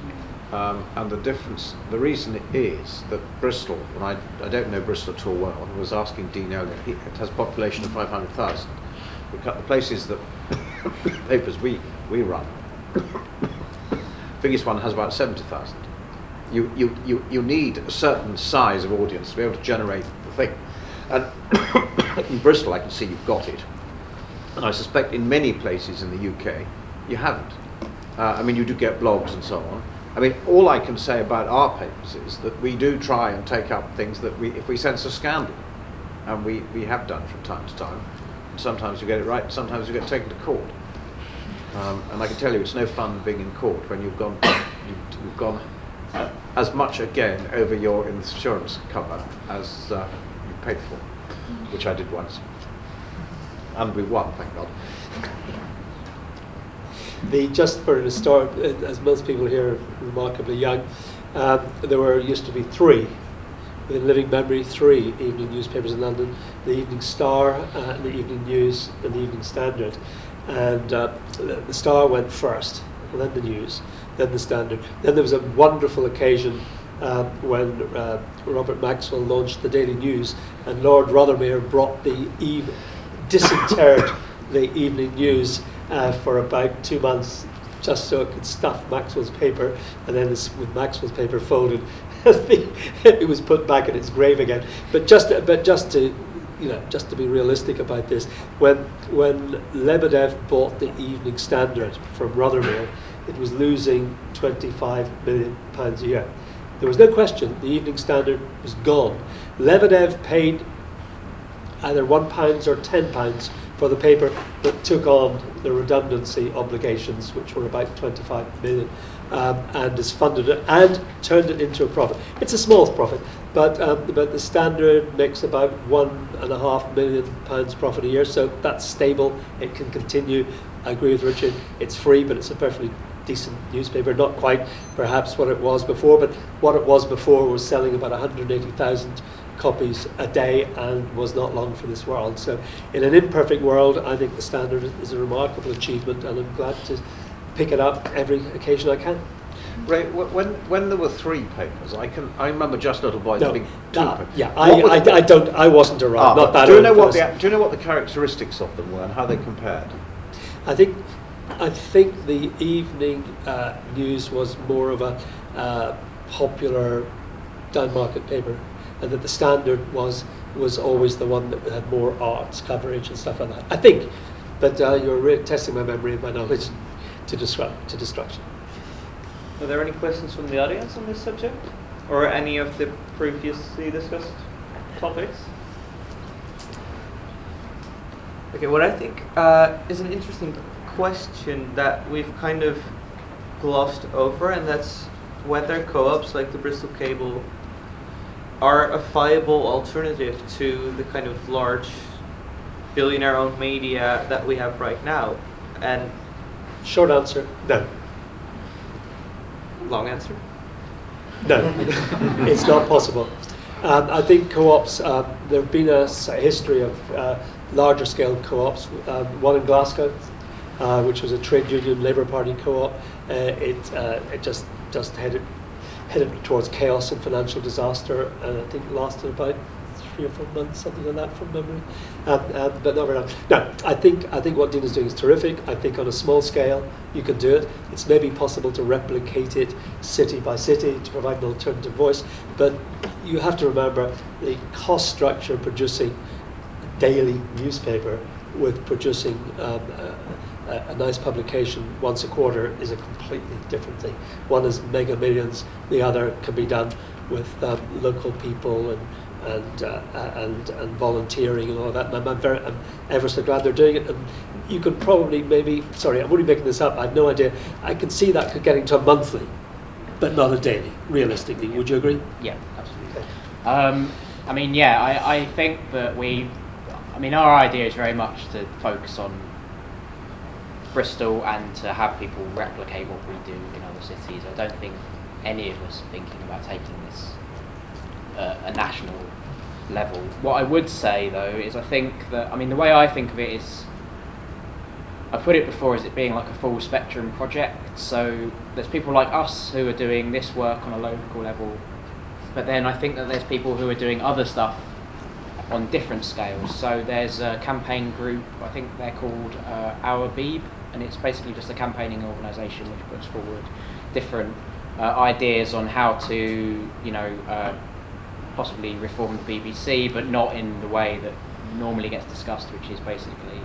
S3: And the reason is that Bristol, and I don't know Bristol at all well, I was asking Dean earlier, it has a population of 500,000. The places that papers we run, biggest one has about 70,000. You need a certain size of audience to be able to generate the thing. And in Bristol, I can see you've got it. And I suspect in many places in the UK, you haven't. You do get blogs and so on. All I can say about our papers is that we do try and take up things that if we sense a scandal, and we have done from time to time. Sometimes we get it right, sometimes we get taken to court. And I can tell you, it's no fun being in court when you've gone as much again over your insurance cover as you paid for, which I did once, and we won, thank God.
S2: Just for the start, as most people here are remarkably young, there used to be three, within living memory, 3 evening newspapers in London: the Evening Star, the Evening News, and the Evening Standard. And the Star went first, and then the News, then the Standard. Then there was a wonderful occasion when Robert Maxwell launched the Daily News, and Lord Rothermere brought disinterred the Evening News for about 2 months, just so it could stuff Maxwell's paper, and then with Maxwell's paper folded, it was put back in its grave again. But just to be realistic about this, when Lebedev bought the Evening Standard from Rothermere, it was losing £25 million a year. There was no question the Evening Standard was gone. Lebedev paid either £1 or £10 for the paper, but took on the redundancy obligations, which were about 25 million, and has funded it and turned it into a profit. It's a small profit, but the Standard makes about £1.5 million profit a year, so that's stable. It can continue. I agree with Richard. It's free, but it's a perfectly decent newspaper. Not quite, perhaps, what it was before, but what it was before was selling about 180,000 copies a day and was not long for this world. So in an imperfect world, I think the Standard is a remarkable achievement, and I'm glad to pick it up every occasion I can.
S3: Ray, when there were 3 papers, I remember Just Little Boys being 2 papers.
S2: Yeah, I wasn't around. Not that.
S3: Do you know what the characteristics of them were and how they compared?
S2: I think the Evening News was more of a popular down-market paper, and that the Standard was always the one that had more arts coverage and stuff like that. I think, but you're testing my memory and my knowledge to destruction.
S1: Are there any questions from the audience on this subject, or any of the previously discussed topics? Okay, what I think is an interesting question that we've kind of glossed over, and that's whether co-ops like the Bristol Cable are a viable alternative to the kind of large billionaire-owned media that we have right now. And
S2: short answer, no.
S1: Long answer?
S2: No, it's not possible. I think co-ops, there have been a history of larger scale co-ops, one in Glasgow, which was a trade union Labour Party co-op. It just headed towards chaos and financial disaster, and I think it lasted about 3 or 4 months, something like that from memory. But not very long. No, I think what Dina's doing is terrific. I think on a small scale you can do it. It's maybe possible to replicate it city by city to provide an alternative voice, but you have to remember the cost structure of producing a daily newspaper with producing a nice publication once a quarter is a completely different thing. One is mega millions, the other can be done with local people and volunteering and all that. And I'm ever so glad they're doing it. And you could probably I'm only making this up, I have no idea. I can see that getting to a monthly, but not a daily, realistically. Would you agree?
S4: Yeah, absolutely. I think that our idea is very much to focus on Bristol and to have people replicate what we do in other cities. I don't think any of us are thinking about taking this a national level. What I would say though is I think that, the way I think of it is, I've put it before as it being like a full spectrum project. So there's people like us who are doing this work on a local level, but then I think that there's people who are doing other stuff on different scales. So there's a campaign group, I think they're called Our Beeb, and it's basically just a campaigning organisation which puts forward different ideas on how to, possibly reform the BBC, but not in the way that normally gets discussed, which is basically,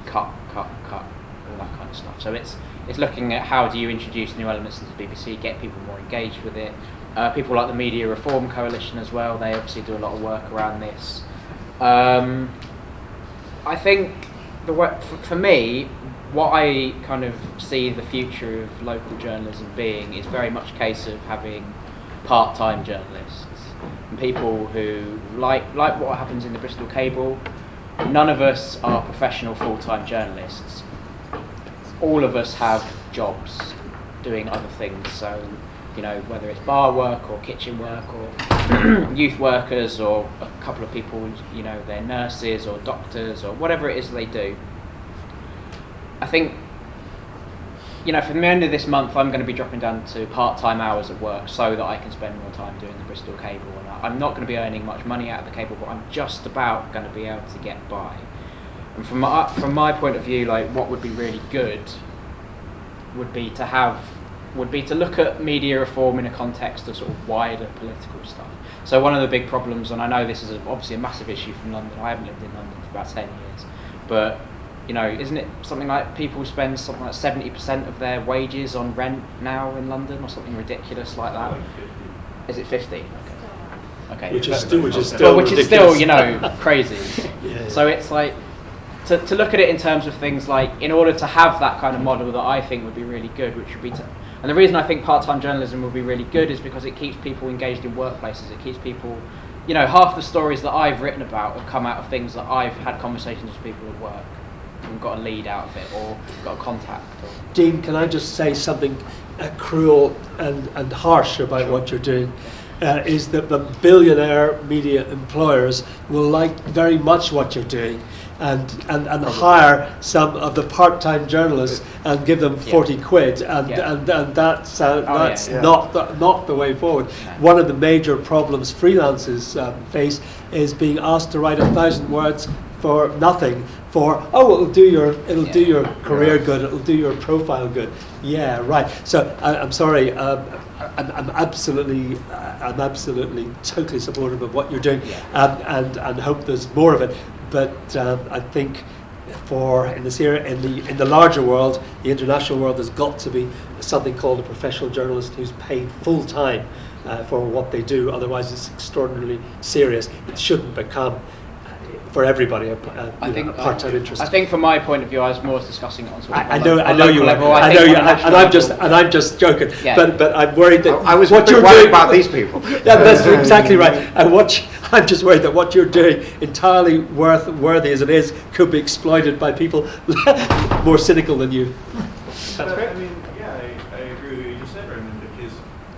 S4: cut, all that kind of stuff. So it's looking at how do you introduce new elements into the BBC, get people more engaged with it, People like the Media Reform Coalition as well, they obviously do a lot of work around this. I think for me, what I kind of see the future of local journalism being is very much a case of having part-time journalists and people who like what happens in the Bristol Cable. None of us are professional full-time journalists. All of us have jobs doing other things, so whether it's bar work or kitchen work or youth workers or a couple of people, they're nurses or doctors or whatever it is they do. I think, from the end of this month, I'm going to be dropping down to part-time hours at work so that I can spend more time doing the Bristol Cable. And I'm not going to be earning much money out of the cable, but I'm just about going to be able to get by. And from my point of view, what would be really good would be to look at media reform in a context of sort of wider political stuff. So one of the big problems, and I know this is obviously a massive issue from London, I haven't lived in London for about 10 years, but isn't it something like people spend something like 70% of their wages on rent now in London or something ridiculous like that? Is it 50? Okay.
S2: Which is still
S4: crazy.
S2: Yeah.
S4: So it's like, to look at it in terms of things like, in order to have that kind of model that I think would be really good, which would be and the reason I think part-time journalism would be really good is because it keeps people engaged in workplaces. It keeps people, half the stories that I've written about have come out of things that I've had conversations with people at work and got a lead out of it or got a contact.
S2: Dean, can I just say something cruel and harsh about what you're doing? Is that the billionaire media employers will like very much what you're doing and hire some of the part-time journalists and give them 40 quid and that's not the way forward. One of the major problems freelancers face is being asked to write 1,000 words for nothing. It'll do your career good, it'll do your profile good. Yeah, right. So I'm sorry. I'm absolutely totally supportive of what you're doing, and hope there's more of it. But I think in the larger world, the international world, there's got to be something called a professional journalist who's paid full time for what they do. Otherwise, it's extraordinarily serious. It shouldn't become for everybody a part-time interest.
S4: I think from my point of view, I was more discussing it on sort of
S2: I know you
S4: level.
S2: and I'm just joking.
S4: Yeah.
S2: But I'm worried that
S3: I was
S2: what you're
S3: worried
S2: doing
S3: about these people.
S2: Yeah, that's exactly right. And I'm just worried that what you're doing, entirely worthy as it is, could be exploited by people more cynical than you.
S7: That's great. I mean, I agree with what you just said, Raymond, because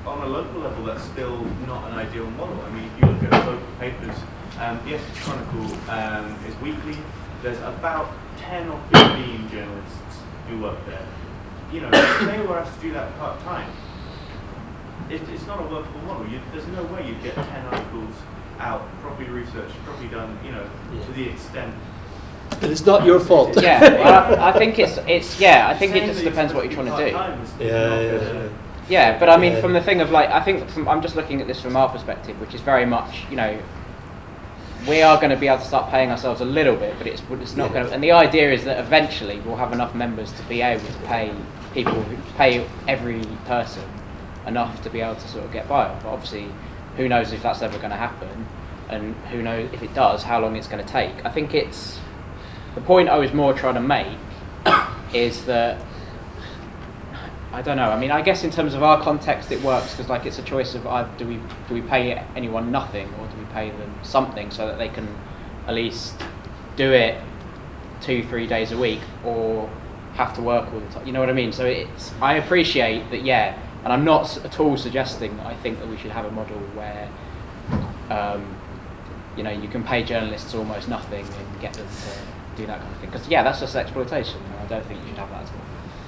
S7: on a local level, that's still not an ideal model. I mean, if you look at local papers, the Essex Chronicle is weekly. There's about 10 or 15 journalists who work there. If they were asked to do that part-time, it's not a workable model. There's no way you'd get 10 articles out, properly researched, properly done, to the extent.
S2: But it's not your fault.
S4: I think I think it just depends what you're trying to do. Yeah, but I mean, from the thing of I'm just looking at this from our perspective, which is very much, we are going to be able to start paying ourselves a little bit, but it's not going to. And the idea is that eventually we'll have enough members to be able to pay every person enough to be able to sort of get by. But obviously, who knows if that's ever going to happen, and who knows if it does, how long it's going to take. I think the point I was more trying to make is that, I don't know. I mean, I guess in terms of our context, it works because it's a choice of do we pay anyone nothing or do we pay them something so that they can at least do it 2-3 days a week or have to work all the time. You know what I mean? So I appreciate that, and I'm not at all suggesting that I think that we should have a model where you can pay journalists almost nothing and get them to do that kind of thing. Because that's just exploitation, and I don't think you should have that at all.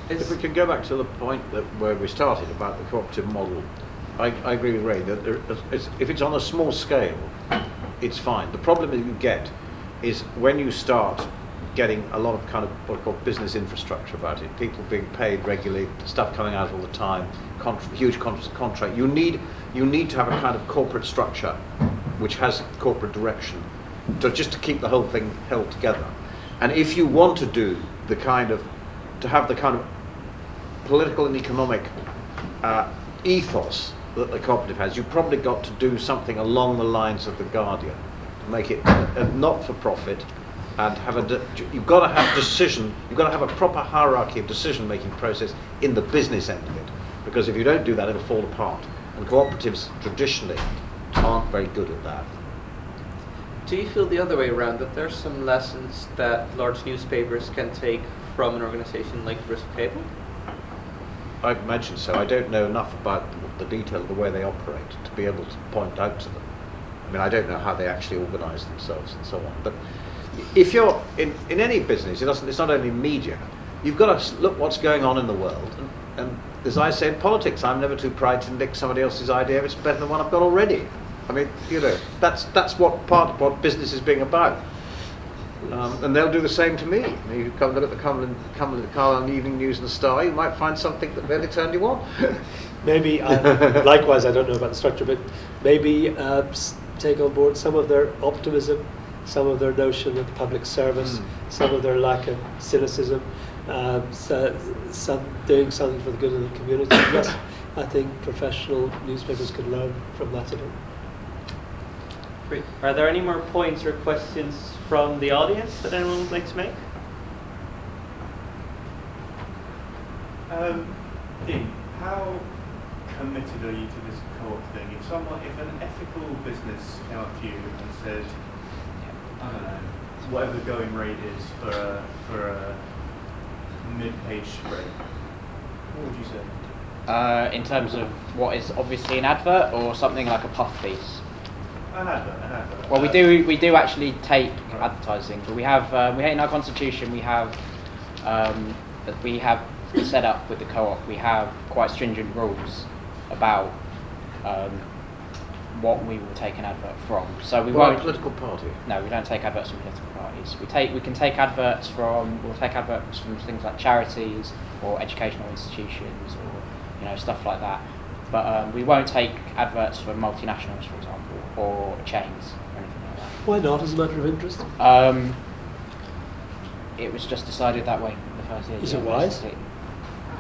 S3: If we can go back to the point where we started about the cooperative model, I agree with Ray that if it's on a small scale, it's fine. The problem that you get is when you start getting a lot of kind of what are called business infrastructure about it, people being paid regularly, stuff coming out all the time, huge contract. You need to have a kind of corporate structure which has corporate direction to keep the whole thing held together. And if you want to do to have the kind of political and economic ethos that the cooperative has, you've probably got to do something along the lines of the Guardian to make it a not-for-profit, and you've got to have you've got to have a proper hierarchy of decision-making process in the business end of it, because if you don't do that, it'll fall apart. And cooperatives traditionally aren't very good at that.
S1: Do you feel the other way around, that there's some lessons that large newspapers can take from an organisation like Bristol Cable?
S3: I imagine so. I don't know enough about the detail of the way they operate to be able to point out to them. I mean, I don't know how they actually organise themselves and so on. But if you're in any business, it's not only media, you've got to look what's going on in the world. And as I say in politics, I'm never too proud to nick somebody else's idea if it's better than one I've got already. I mean, that's what part of what business is being about. And they'll do the same to me. You come look at the Cumberland Evening News and the Star, you might find something that really turned you on.
S2: Maybe, likewise, I don't know about the structure, but maybe take on board some of their optimism, some of their notion of public service, some of their lack of cynicism, some doing something for the good of the community. Yes, I think professional newspapers could learn from that a bit.
S1: Great. Are there any more points or questions from the audience that anyone would like to make?
S7: Dean, how committed are you to this co-op thing? If an ethical business came up to you and said, I don't know, whatever the going rate is for a mid-page spread, what would you say?
S4: In terms of what is obviously an advert or something like a puff piece?
S7: An advert.
S4: Well, we do actually take advertising, but we have in our constitution we have set up with the co-op. We have quite stringent rules about what we will take an advert from. So we won't.
S3: Political party?
S4: No, we don't take adverts from political parties. We'll take adverts from things like charities or educational institutions or stuff like that. But we won't take adverts from multinationals, for example, or chains or anything like that.
S2: Why not, as a matter of interest?
S4: It was just decided that way in the first year.
S2: Is it wise?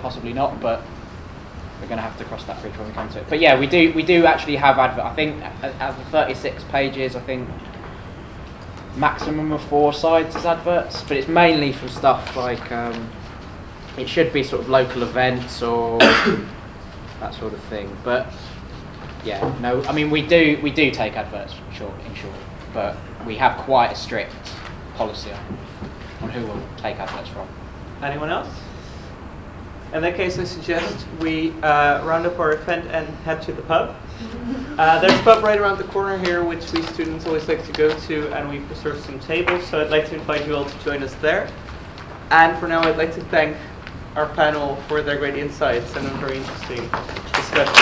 S4: Possibly not, but we're going to have to cross that bridge when we come to it. But yeah, we do actually have advert. I think out of 36 pages, I think maximum of 4 sides is adverts, but it's mainly for stuff like it should be sort of local events or that sort of thing. But yeah, no, I mean we do take adverts in short, but we have quite a strict policy on who we'll take adverts from.
S1: Anyone else? In that case, I suggest we round up our event and head to the pub. There's a pub right around the corner here, which we students always like to go to, and we've reserved some tables, so I'd like to invite you all to join us there. And for now, I'd like to thank our panel for their great insights and a very interesting discussion.